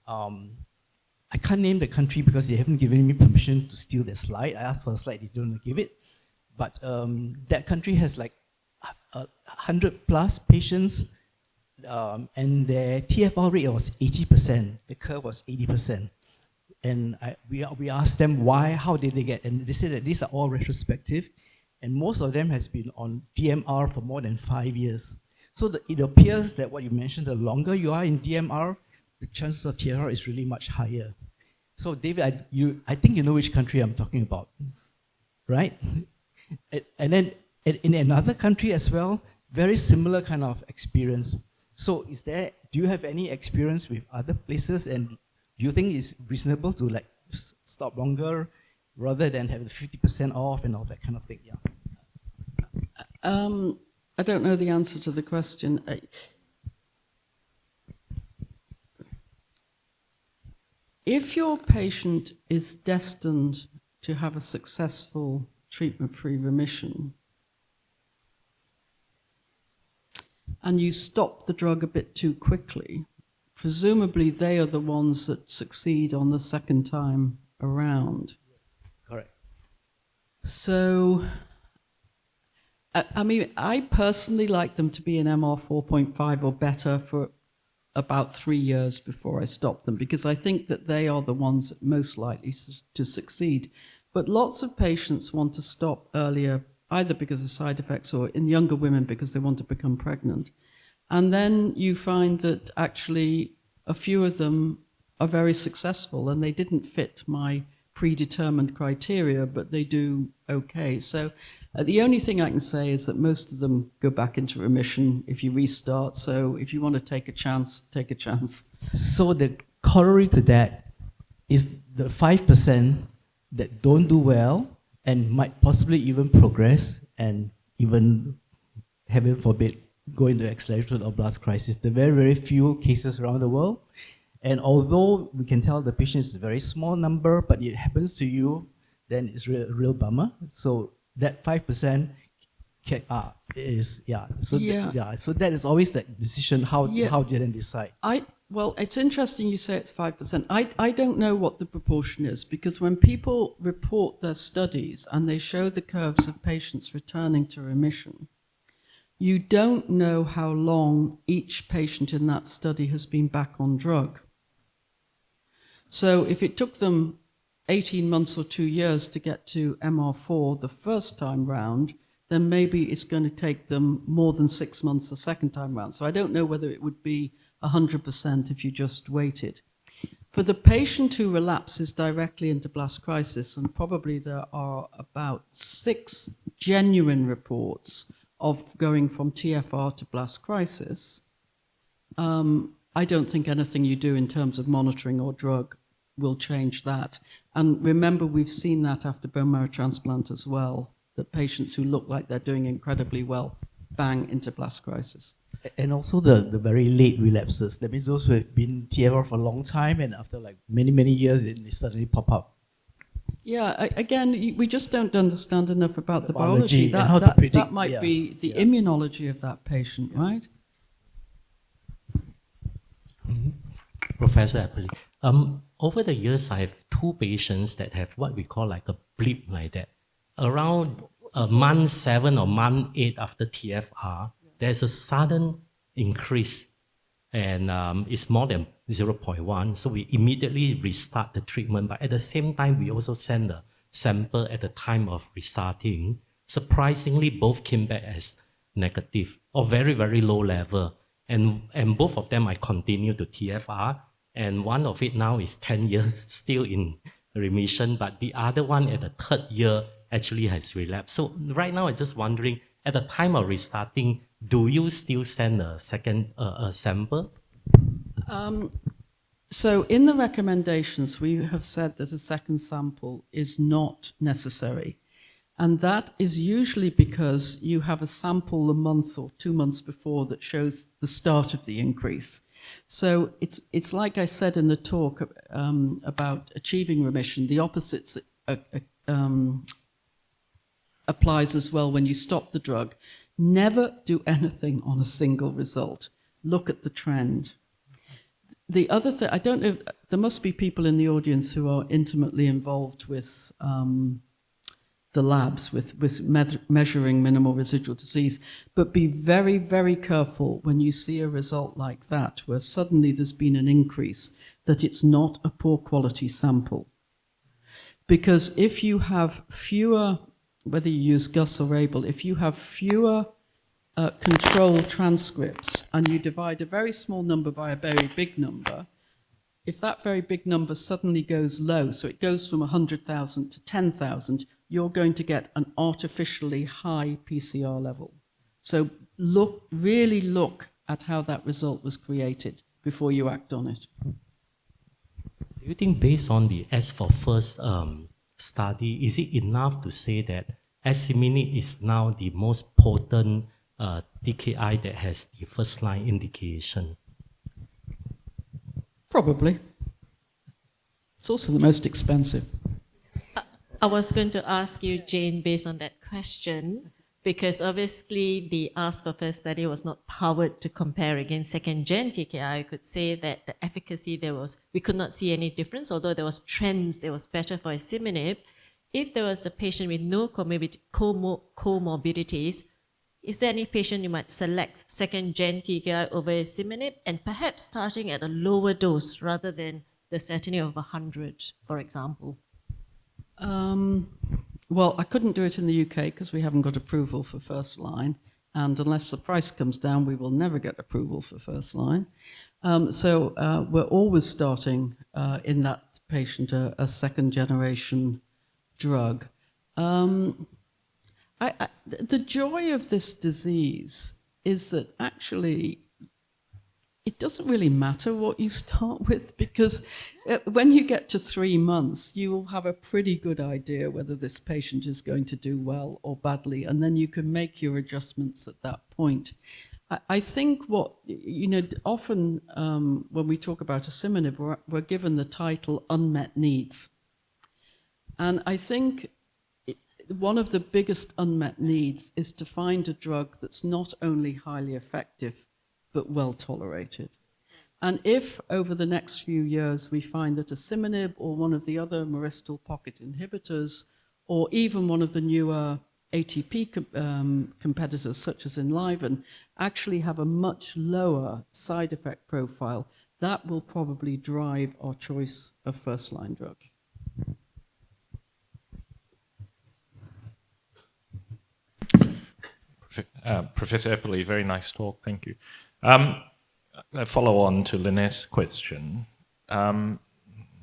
I can't name the country because they haven't given me permission to steal their slide. I asked for the slide, they don't give it. But that country has like 100 plus patients, and their TFR rate was 80%. The curve was 80%. And we asked them why, how did they get, and they said that these are all retrospective, and most of them has been on DMR for more than 5 years. So it appears that what you mentioned, the longer you are in DMR, the chances of TFR is really much higher. So David, I think you know which country I'm talking about, right? And then in another country as well, very similar kind of experience. So do you have any experience with other places, and do you think it's reasonable to like stop longer rather than have the 50% off and all that kind of thing? Yeah. I don't know the answer to the question. If your patient is destined to have a successful treatment-free remission, and you stop the drug a bit too quickly, presumably they are the ones that succeed on the second time around. Correct. So, I mean, I personally like them to be an MR 4.5 or better for about 3 years before I stop them, because I think that they are the ones most likely to succeed. But lots of patients want to stop earlier, either because of side effects or in younger women because they want to become pregnant. And then you find that actually a few of them are very successful and they didn't fit my predetermined criteria, but they do okay. So the only thing I can say is that most of them go back into remission if you restart. So if you want to take a chance, take a chance. So the corollary to that is the 5% that don't do well and might possibly even progress and even, heaven forbid, go into accelerated or blast crisis. There are very, very few cases around the world. And although we can tell the patient is a very small number, but it happens to you, then it's a real bummer. So that 5% is, yeah. So Yeah. so that is always the decision, how do you then decide? Well, it's interesting you say it's 5%. I don't know what the proportion is, because when people report their studies and they show the curves of patients returning to remission, you don't know how long each patient in that study has been back on drug. So if it took them 18 months or 2 years to get to MR4 the first time round, then maybe it's going to take them more than 6 months the second time round. So I don't know whether it would be 100% if you just waited. For the patient who relapses directly into blast crisis, and probably there are about 6 genuine reports of going from TFR to blast crisis, I don't think anything you do in terms of monitoring or drug will change that. And remember, we've seen that after bone marrow transplant as well, that patients who look like they're doing incredibly well bang into blast crisis. And also the very late relapses. That means those who have been TFR for a long time and after like many, many years, they suddenly pop up. Yeah, again, we just don't understand enough about the biology biology. and how to predict, that might be the immunology of that patient, right? Professor Appley, over the years, I have 2 patients that have what we call like a blip like that. Around month 7 or month 8 after TFR, there's a sudden increase, and it's more than 0.1. So we immediately restart the treatment. But at the same time, we also send a sample at the time of restarting. Surprisingly, both came back as negative or very, very low level. And both of them I continue to TFR. And one of it now is 10 years still in remission, but the other one at the 3rd year actually has relapsed. So right now I'm just wondering, at the time of restarting, do you still send a second sample? So in the recommendations, we have said that a second sample is not necessary. And that is usually because you have a sample a month or 2 months before that shows the start of the increase. So it's like I said in the talk about achieving remission, the opposite applies as well when you stop the drug. Never do anything on a single result. Look at the trend. The other thing, I don't know, there must be people in the audience who are intimately involved with the labs, with measuring minimal residual disease, but be very, very careful when you see a result like that, where suddenly there's been an increase, that it's not a poor quality sample. Because if you have fewer, whether you use Gus or Abel, if you have fewer control transcripts and you divide a very small number by a very big number, if that very big number suddenly goes low, so it goes from 100,000 to 10,000, you're going to get an artificially high PCR level. So really look at how that result was created before you act on it. Do you think based on the S for first study, is it enough to say that asciminib is now the most potent TKI that has the first line indication? Probably. It's also the most expensive. I was going to ask you, Jane, based on that question, because obviously the ask for first study was not powered to compare against second-gen TKI. I could say that the efficacy we could not see any difference, although there was trends that was better for asciminib. If there was a patient with no comorbidities, is there any patient you might select second-gen TKI over asciminib, and perhaps starting at a lower dose rather than the certainty of 100, for example? Well, I couldn't do it in the UK because we haven't got approval for first line. And unless the price comes down, we will never get approval for first line. So we're always starting in that patient a second generation drug. The joy of this disease is that actually it doesn't really matter what you start with, because when you get to 3 months, you will have a pretty good idea whether this patient is going to do well or badly, and then you can make your adjustments at that point. I think often when we talk about asciminib, we're given the title unmet needs. And I think one of the biggest unmet needs is to find a drug that's not only highly effective, but well tolerated. And if over the next few years we find that asciminib or one of the other myristyl pocket inhibitors, or even one of the newer ATP competitors such as Enliven, actually have a much lower side effect profile, that will probably drive our choice of first-line drug. Professor Eppley, very nice talk, thank you. A follow on to Lynette's question.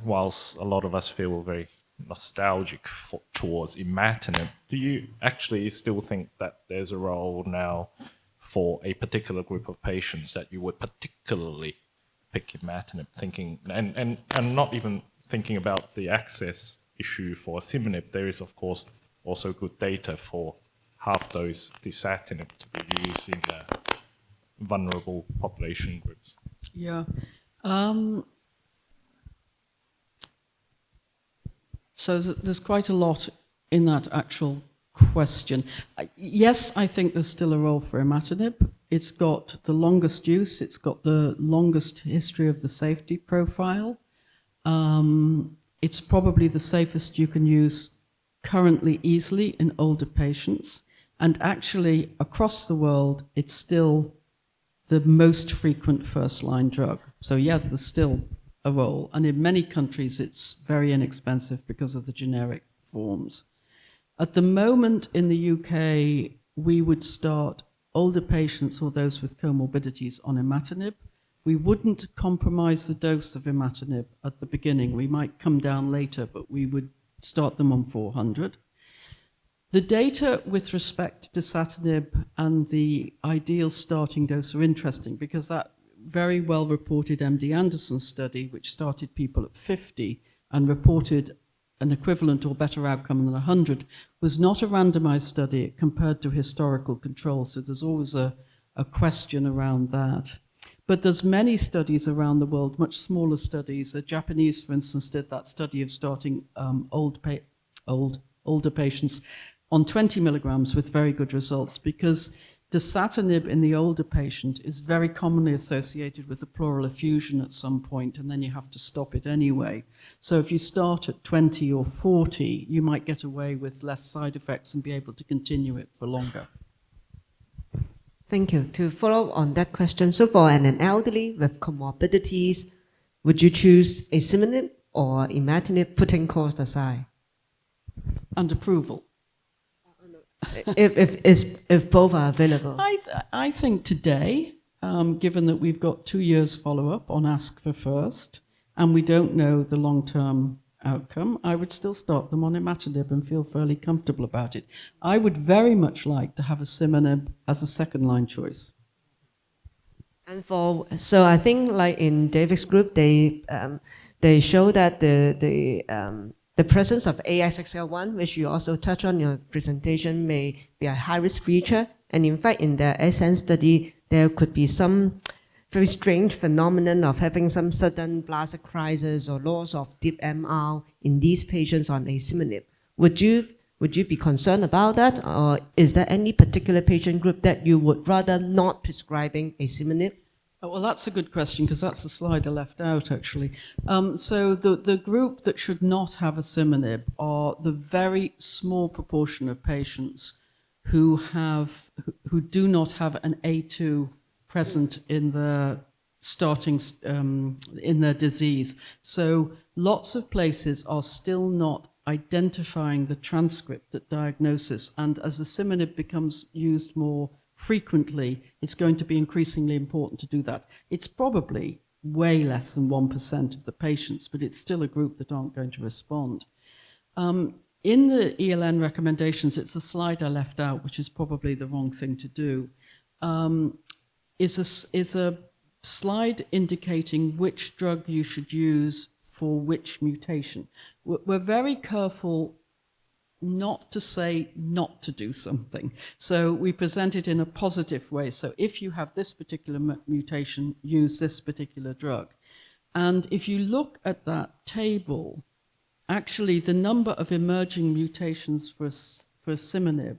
Whilst a lot of us feel very nostalgic towards imatinib, do you actually still think that there's a role now for a particular group of patients that you would particularly pick imatinib, thinking, and not even thinking about the access issue for asciminib? There is, of course, also good data for half-dose dasatinib to be used in vulnerable population groups. Yeah. So there's quite a lot in that actual question. Yes, I think there's still a role for imatinib. It's got the longest use. It's got the longest history of the safety profile. It's probably the safest you can use currently easily in older patients. And actually, across the world, it's still the most frequent first-line drug. So yes, there's still a role. And in many countries, it's very inexpensive because of the generic forms. At the moment in the UK, we would start older patients or those with comorbidities on imatinib. We wouldn't compromise the dose of imatinib at the beginning. We might come down later, but we would start them on 400. The data with respect to dasatinib and the ideal starting dose are interesting because that very well reported MD Anderson study, which started people at 50 and reported an equivalent or better outcome than 100, was not a randomized study compared to historical control. So there's always a question around that. But there's many studies around the world, much smaller studies. The Japanese, for instance, did that study of starting older patients on 20 milligrams with very good results, because dasatinib in the older patient is very commonly associated with a pleural effusion at some point, and then you have to stop it anyway. So if you start at 20 or 40, you might get away with less side effects and be able to continue it for longer. Thank you. To follow up on that question, so for an elderly with comorbidities, would you choose asciminib or imatinib, putting cost aside? And approval. if both are available. I think today, given that we've got 2 years follow-up on Ask for First, and we don't know the long-term outcome, I would still start them on imatinib and feel fairly comfortable about it. I would very much like to have asciminib as a second-line choice. And so I think like in David's group, they show that the presence of ASXL1, which you also touched on in your presentation, may be a high-risk feature. And in fact, in the ASCEND study, there could be some very strange phenomenon of having some sudden bladder crisis or loss of deep MR in these patients on asciminib. Would you be concerned about that? Or is there any particular patient group that you would rather not prescribing asciminib? Well, that's a good question, because that's the slide I left out, actually. So the group that should not have asciminib are the very small proportion of patients who do not have an A2 present in the starting in their disease. So lots of places are still not identifying the transcript at diagnosis, and as asciminib becomes used more frequently, it's going to be increasingly important to do that. It's probably way less than 1% of the patients, but it's still a group that aren't going to respond. In the ELN recommendations, it's a slide I left out, which is probably the wrong thing to do, is a slide indicating which drug you should use for which mutation. We're very careful not to say not to do something. So we present it in a positive way. So if you have this particular mutation, use this particular drug. And if you look at that table, actually the number of emerging mutations for asciminib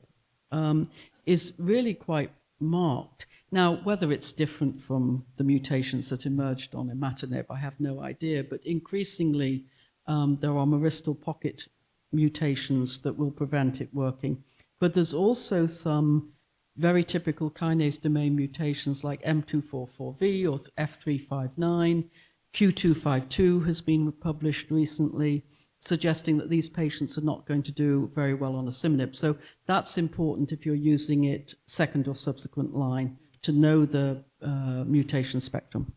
is really quite marked. Now, whether it's different from the mutations that emerged on imatinib, I have no idea, but increasingly there are myristal pocket mutations that will prevent it working. But there's also some very typical kinase domain mutations like M244V or F359. Q252 has been published recently, suggesting that these patients are not going to do very well on asciminib. So that's important if you're using it second or subsequent line, to know the mutation spectrum.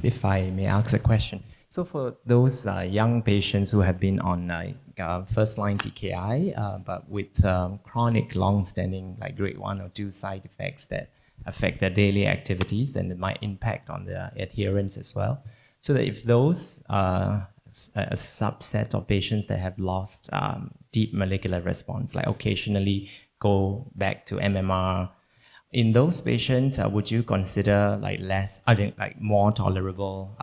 If I may ask a question. So for those young patients who have been on first-line TKI, but with chronic, long-standing, like grade 1 or 2 side effects that affect their daily activities, then it might impact on their adherence as well. So that if those a subset of patients that have lost deep molecular response, like occasionally go back to MMR, in those patients, would you consider like more tolerable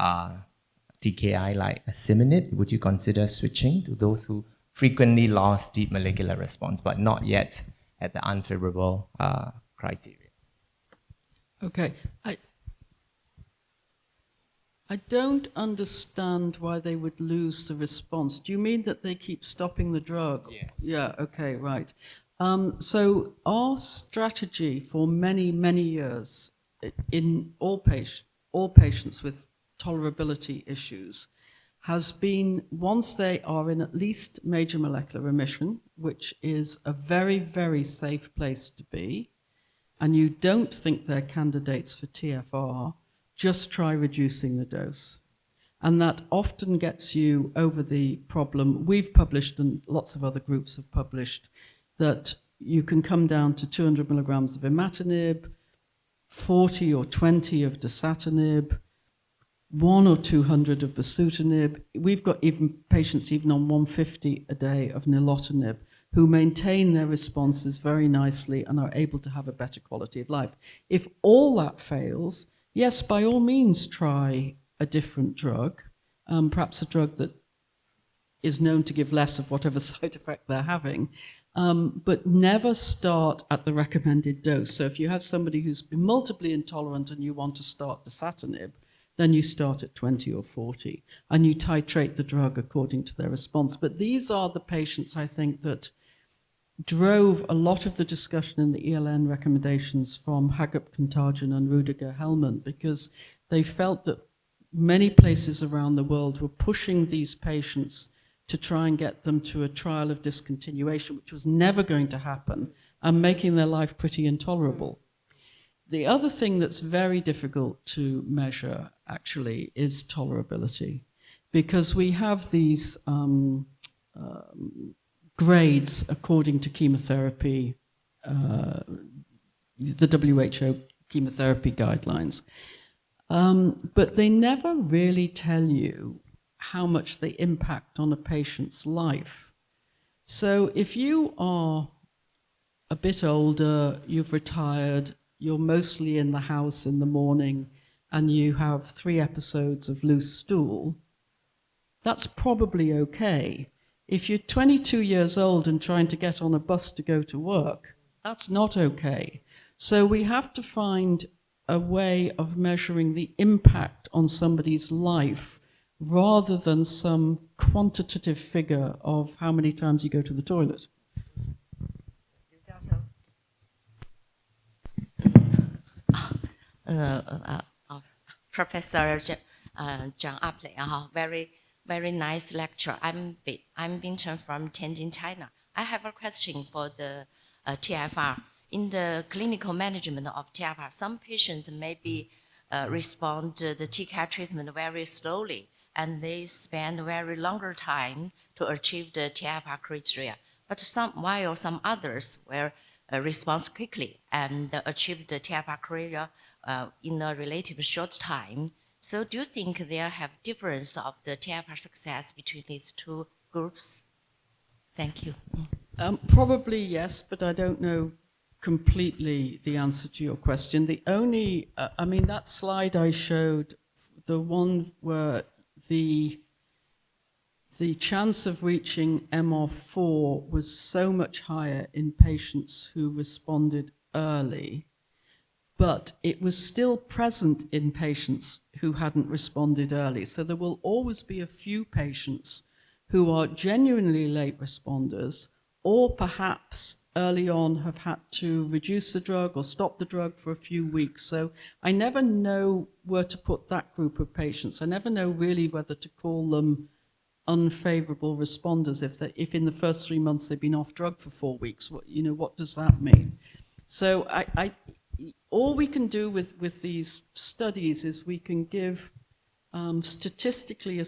TKI like asciminib? Would you consider switching to those who frequently lost deep molecular response but not yet at the unfavorable criteria? Okay, I don't understand why they would lose the response. Do you mean that they keep stopping the drug? Yes. Yeah, okay, right. So our strategy for many, many years in all patients with tolerability issues has been, once they are in at least major molecular remission, which is a very, very safe place to be, and you don't think they're candidates for TFR, just try reducing the dose. And that often gets you over the problem. We've published, and lots of other groups have published, that you can come down to 200 milligrams of imatinib, 40 or 20 of dasatinib, 100 or 200 of bosutinib. We've got even patients even on 150 a day of nilotinib who maintain their responses very nicely and are able to have a better quality of life. If all that fails, yes, by all means try a different drug, perhaps a drug that is known to give less of whatever side effect they're having, but never start at the recommended dose. So if you have somebody who's been multiply intolerant and you want to start dasatinib, then you start at 20 or 40 and you titrate the drug according to their response. But these are the patients, I think, that drove a lot of the discussion in the ELN recommendations from Hagup Kantarjian and Rudiger Hellman, because they felt that many places around the world were pushing these patients to try and get them to a trial of discontinuation, which was never going to happen, and making their life pretty intolerable. The other thing that's very difficult to measure, actually, is tolerability. because we have these grades according to chemotherapy, the WHO chemotherapy guidelines. But they never really tell you how much they impact on a patient's life. So if you are a bit older, you've retired, you're mostly in the house in the morning, and you have 3 episodes of loose stool, that's probably okay. If you're 22 years old and trying to get on a bus to go to work, that's not okay. So we have to find a way of measuring the impact on somebody's life rather than some quantitative figure of how many times you go to the toilet. Professor John Apley, very nice lecture. I'm Bingchen from Tianjin, China. I have a question for the TFR. In the clinical management of TFR, some patients maybe respond to the TCAR treatment very slowly, and they spend very longer time to achieve the TFR criteria. But while some others will respond quickly and achieve the TFR criteria in a relatively short time. So do you think there have difference of the TFR success between these two groups? Thank you. Probably yes, but I don't know completely the answer to your question. The only, that slide I showed, the one where the chance of reaching MR4 was so much higher in patients who responded early, but it was still present in patients who hadn't responded early. So there will always be a few patients who are genuinely late responders, or perhaps early on have had to reduce the drug or stop the drug for a few weeks. So I never know where to put that group of patients. I never know really whether to call them unfavorable responders if in the first 3 months they've been off drug for 4 weeks. What does that mean? So all we can do with these studies is we can give statistical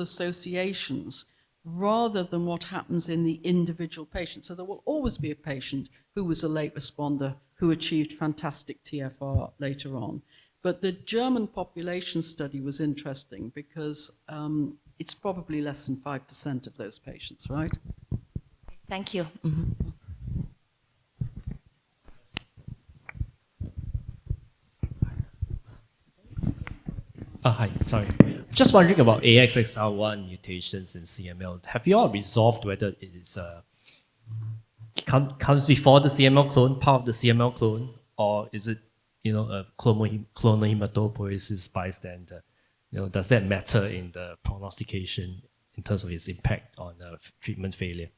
associations rather than what happens in the individual patient. So there will always be a patient who was a late responder who achieved fantastic TFR later on. But the German population study was interesting because it's probably less than 5% of those patients, right? Thank you. Hi, sorry. Just wondering about AXXR1 mutations in CML. Have you all resolved whether it is comes before the CML clone, part of the CML clone, or is it a clonal hematopoiesis bystander? Does that matter in the prognostication in terms of its impact on treatment failure?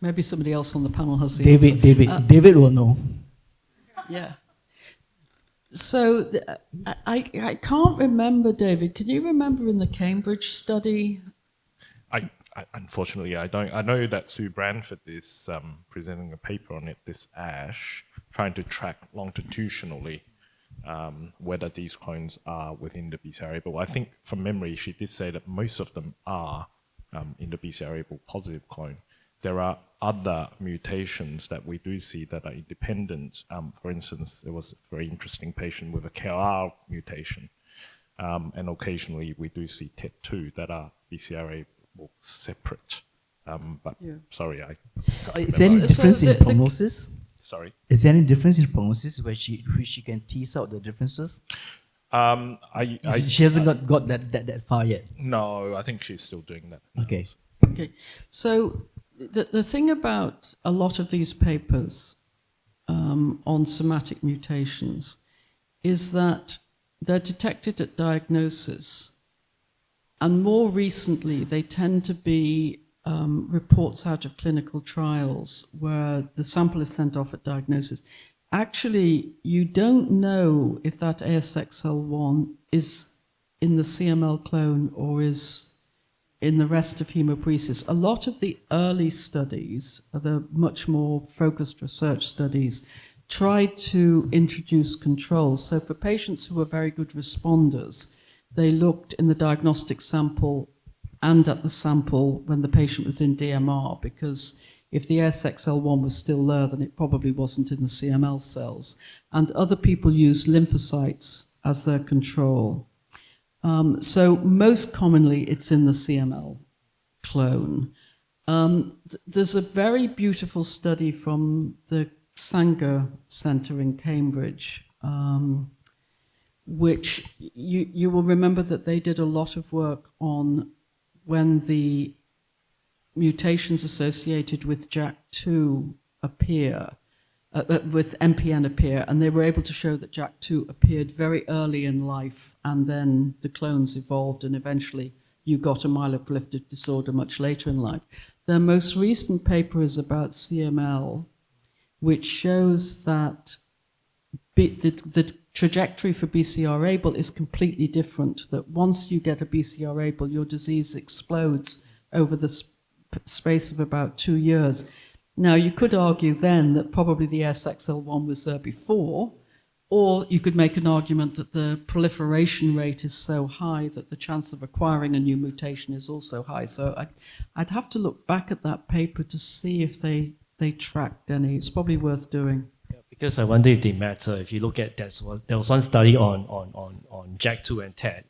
Maybe somebody else on the panel has the answer. David will know. Yeah. So I can't remember, David. Can you remember in the Cambridge study? Unfortunately, I don't. I know that Sue Branford is presenting a paper on it this ASH, trying to track longitudinally whether these clones are within the BCR-ABL. I think from memory, she did say that most of them are in the BCR-ABL positive clone. There are other mutations that we do see that are independent. For instance, there was a very interesting patient with a KRR mutation, and occasionally we do see TET2 that are BCR-ABL separate. But yeah. Sorry, is there any difference in prognosis? Sorry? Is there any difference in prognosis where she can tease out the differences? She hasn't got that far yet. No, I think she's still doing that. Okay. Okay. So the thing about a lot of these papers on somatic mutations is that they're detected at diagnosis, and more recently they tend to be reports out of clinical trials where the sample is sent off at diagnosis. Actually, you don't know if that ASXL1 is in the CML clone or is in the rest of hemopoiesis. A lot of the early studies, the much more focused research studies, tried to introduce controls. So for patients who were very good responders, they looked in the diagnostic sample and at the sample when the patient was in DMR, because if the ASXL1 was still there, then it probably wasn't in the CML cells. And other people used lymphocytes as their control. So most commonly, it's in the CML clone. There's a very beautiful study from the Sanger Centre in Cambridge, which you will remember that they did a lot of work on when the mutations associated with JAK2 appear, with MPN appear, and they were able to show that JAK2 appeared very early in life, and then the clones evolved, and eventually you got a myeloproliferative disorder much later in life. Their most recent paper is about CML, which shows that the trajectory for BCR-ABL is completely different, that once you get a BCR-ABL, your disease explodes over the space of about 2 years. Now, you could argue then that probably the ASXL1 was there before, or you could make an argument that the proliferation rate is so high that the chance of acquiring a new mutation is also high. So I'd have to look back at that paper to see if they tracked any. It's probably worth doing. Yeah, because I wonder if they matter. If you look at that, there was one study on JAK2 and TET.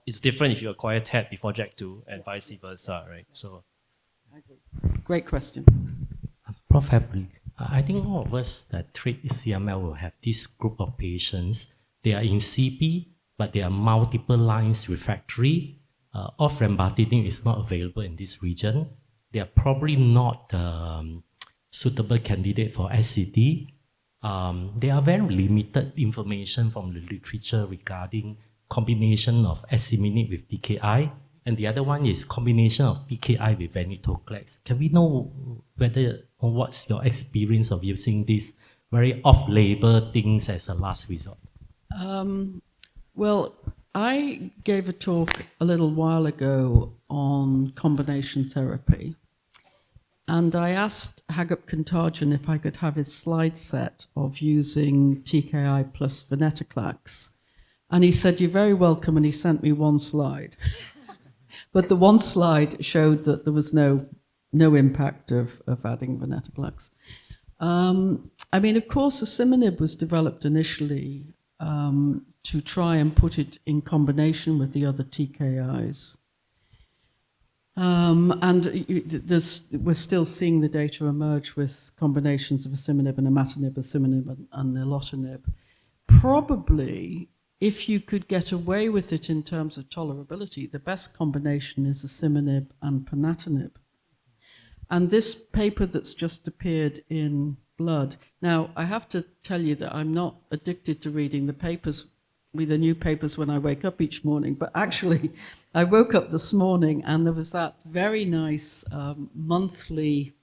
It's different if you acquire TET before JAK2 and vice versa, right? So, great question. Prof. Happily, I think all of us that treat CML will have this group of patients. They are in CP, but they are multiple lines refractory. Off-rembatinib is not available in this region. They are probably not suitable candidate for SCD. There are very limited information from the literature regarding combination of asciminib with TKI, and the other one is combination of TKI with venetoclax. Can we know what's your experience of using these very off-label things as a last resort? Well, I gave a talk a little while ago on combination therapy, and I asked Hagop Kantarjan if I could have his slide set of using TKI plus venetoclax. And he said, "You're very welcome," and he sent me one slide. But the one slide showed that there was no impact of adding venetoclax. I mean, of course, asciminib was developed initially to try and put it in combination with the other TKIs. And we're still seeing the data emerge with combinations of asciminib and imatinib, asciminib and nilotinib. Probably, if you could get away with it in terms of tolerability, the best combination is asciminib and ponatinib. And this paper that's just appeared in Blood. Now, I have to tell you that I'm not addicted to reading the papers, the new papers when I wake up each morning, but actually I woke up this morning and there was that very nice monthly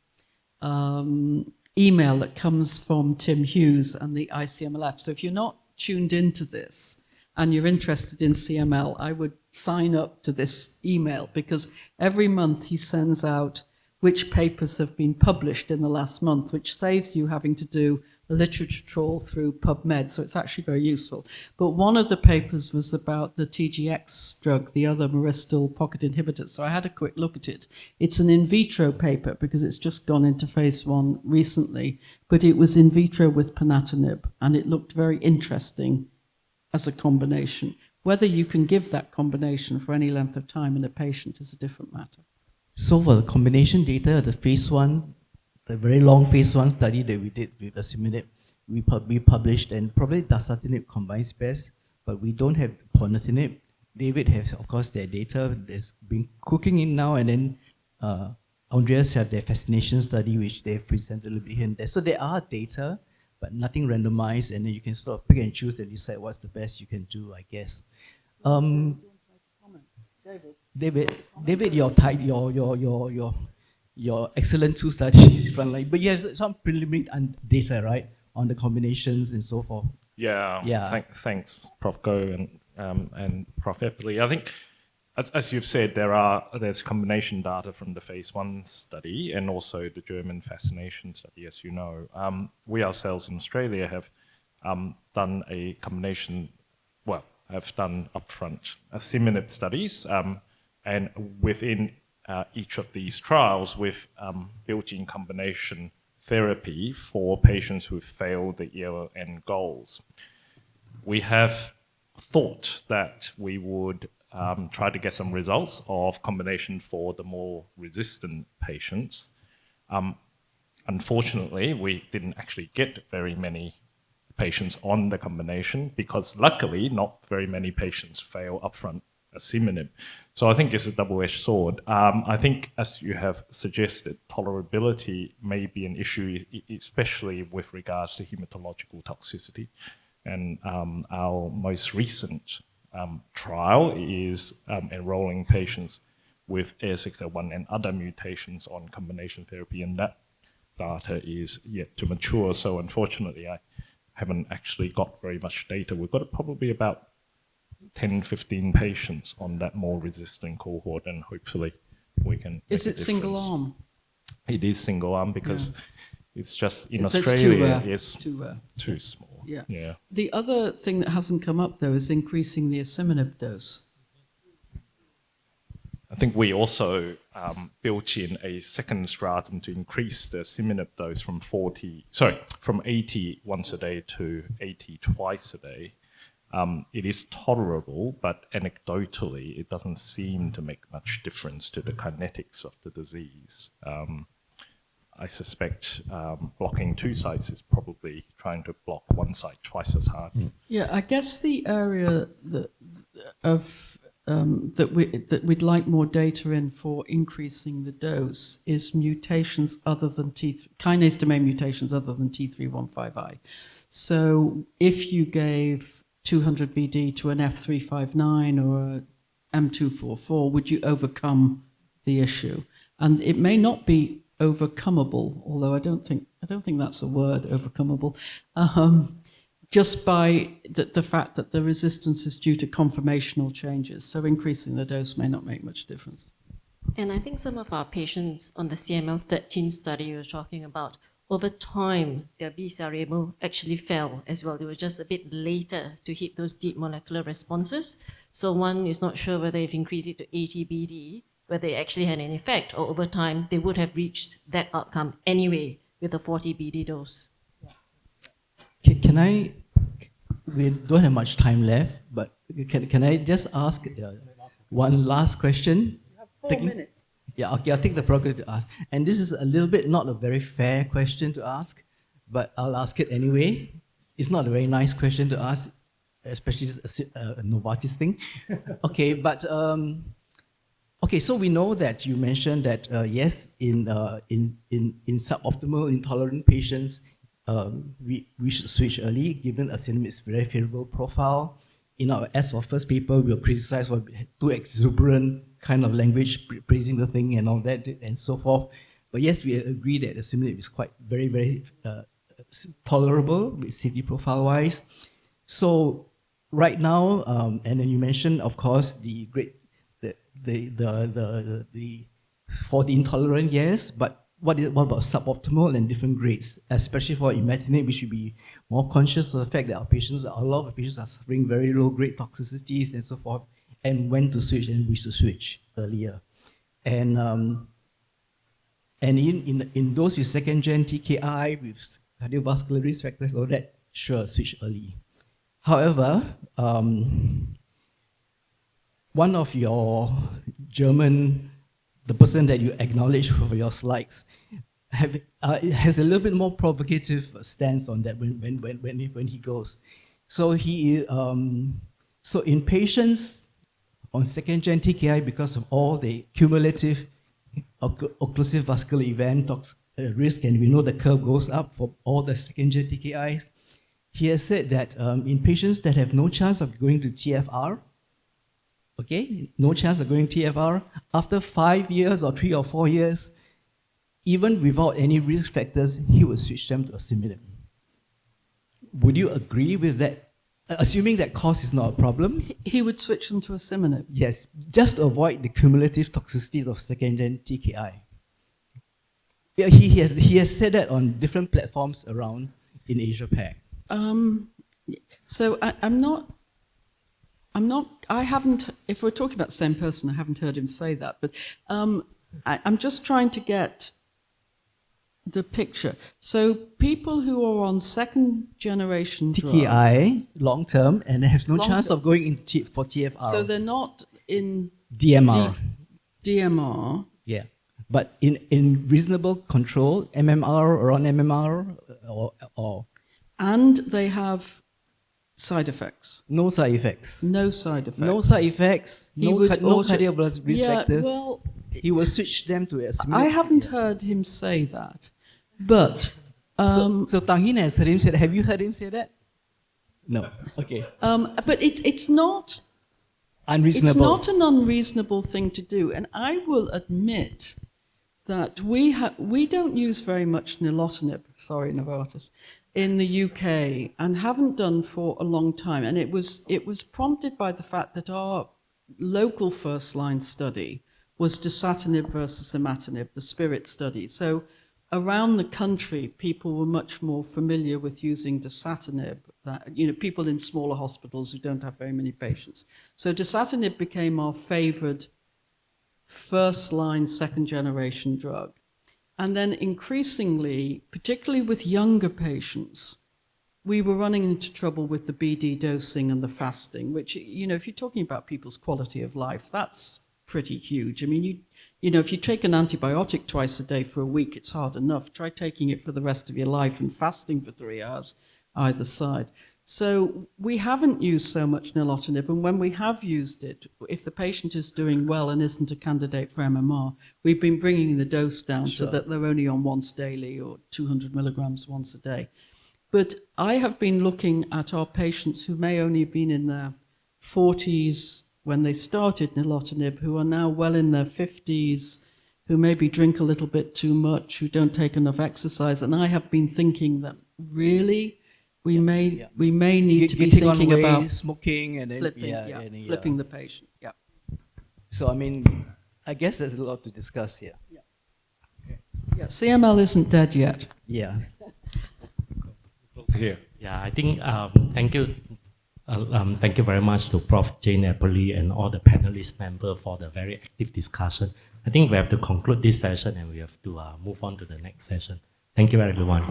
email that comes from Tim Hughes and the ICMLF. So if you're not tuned into this and you're interested in CML, I would sign up to this email, because every month he sends out which papers have been published in the last month, which saves you having to do a literature trawl through PubMed, so it's actually very useful. But one of the papers was about the TGX drug, the other myristil pocket inhibitor, so I had a quick look at it. It's an in vitro paper because it's just gone into phase 1 recently, but it was in vitro with ponatinib, and it looked very interesting as a combination. Whether you can give that combination for any length of time in a patient is a different matter. So for the combination data, the phase 1, the very long phase 1 study that we did with asciminib, we published, and probably dasatinib combines best, but we don't have ponatinib. David has, of course, their data that's been cooking in now, and then Andreas have their fascination study, which they've presented a little bit here and there. So there are data, but nothing randomized, and then you can sort of pick and choose and decide what's the best you can do, I guess. David, your excellent 2 studies frontline, but you have some preliminary data, right, on the combinations and so forth. Yeah. Thanks, Prof. Go and Prof. Eppley. I think as you've said, there's combination data from the phase 1 study and also the German fascination study, as you know. We ourselves in Australia have done a combination, have done upfront asciminib studies, and within each of these trials with built-in combination therapy for patients who failed the ELN goals. We have thought that we would try to get some results of combination for the more resistant patients. Unfortunately, we didn't actually get very many patients on the combination because luckily not very many patients fail upfront asciminib. So I think it's a double-edged sword. I think, as you have suggested, tolerability may be an issue, especially with regards to hematological toxicity. And our most recent trial is enrolling patients with AS601 and other mutations on combination therapy, and that data is yet to mature. So unfortunately, I haven't actually got very much data. We've got probably about 10, 15 patients on that more resistant cohort, and hopefully we can. Is it single arm? It is single arm because it's just in That's Australia too it's rare. too small. Yeah. The other thing that hasn't come up though is increasing the asciminib dose. I think we also built in a second stratum to increase the asciminib dose from 80 once a day to 80 twice a day. It is tolerable, but anecdotally, it doesn't seem to make much difference to the kinetics of the disease. I suspect blocking two sites is probably trying to block one site twice as hard. Yeah, I guess the area that we'd like more data in for increasing the dose is mutations other than kinase domain mutations other than T315I. So if you gave 200 BD to an F359 or a M244, would you overcome the issue? And it may not be overcomable, although I don't think that's a word, overcomable, just by the fact that the resistance is due to conformational changes. So increasing the dose may not make much difference. And I think some of our patients on the CML 13 study were talking about over time, their B-cell able actually fell as well. They were just a bit later to hit those deep molecular responses. So one is not sure whether if increase it to 80 BD, whether it actually had an effect, or over time, they would have reached that outcome anyway with a 40 BD dose. We don't have much time left, but can I just ask one last question? You have 4 minutes. Yeah, okay, I'll take the prerogative to ask. And this is a little bit not a very fair question to ask, but I'll ask it anyway. It's not a very nice question to ask, especially a Novartis thing. Okay, but okay, so we know that you mentioned that yes, in suboptimal intolerant patients, we should switch early, given asciminib's very favorable profile. In our S for first paper, we were criticized for too exuberant kind of language, praising the thing and all that and so forth. But yes, we agree that asciminib is quite very, very tolerable with safety profile-wise. So right now, and then you mentioned, of course, for the intolerant, yes, but what about suboptimal and different grades, especially for imatinib? We should be more conscious of the fact that a lot of patients are suffering very low-grade toxicities and so forth, and when to switch, and we should switch earlier. And in those with second-gen TKI, with cardiovascular risk factors, all that, sure, switch early. However, one of your German, the person that you acknowledge for your slides, has a little bit more provocative stance on that when he goes. So so in patients on second-gen TKI, because of all the cumulative occlusive vascular event risk, and we know the curve goes up for all the second-gen TKIs, he has said that in patients that have no chance of going to TFR, okay, no chance of going TFR, after 5 years or 3 or 4 years, even without any risk factors, he would switch them to asciminib. Would you agree with that assuming that cost is not a problem, He would switch them to asciminib. yes, just to avoid the cumulative toxicities of second-gen TKI. Yeah, he has said that on different platforms around in Asia Pac. So I haven't, if we're talking about the same person, I haven't heard him say that, but I'm just trying to get the picture. So people who are on second generation TKI, long term, and have no Long chance term. of going for TFR. so they're not in DMR. DMR, Yeah. But in reasonable control, MMR or on MMR, or and they have side effects. no side effects. No side effects. No side effects, He no, would no auto- cardiovascular risk Yeah, factors. well, He will switch them to a similar. I haven't heard him say that, but So Tanghin has heard him say that. Have you heard him say that? No. Okay. but it's not. Unreasonable. It's not an unreasonable thing to do, and I will admit that we don't use very much nilotinib, sorry, Novartis, in the UK, and haven't done for a long time. And it was prompted by the fact that our local first-line study was dasatinib versus imatinib, the SPIRIT study. So around the country, people were much more familiar with using dasatinib, people in smaller hospitals who don't have very many patients. So dasatinib became our favored first-line, second-generation drug. And then increasingly, particularly with younger patients, we were running into trouble with the BD dosing and the fasting, which, if you're talking about people's quality of life, that's pretty huge. I mean, if you take an antibiotic twice a day for a week, it's hard enough. Try taking it for the rest of your life and fasting for 3 hours either side. So we haven't used so much nilotinib, and when we have used it, if the patient is doing well and isn't a candidate for MMR, we've been bringing the dose down so that they're only on once daily or 200 milligrams once a day. But I have been looking at our patients who may only have been in their 40s when they started nilotinib, who are now well in their 50s, who maybe drink a little bit too much, who don't take enough exercise, and I have been thinking that really we may need to be Getting thinking on way, about smoking and then flipping the patient. Yeah. So I mean, I guess there's a lot to discuss here. Yeah. CML isn't dead yet. Yeah. Here. Yeah, I think thank you very much to Prof. Jane Napoli and all the panelist members for the very active discussion. I think we have to conclude this session and we have to move on to the next session. Thank you, everyone.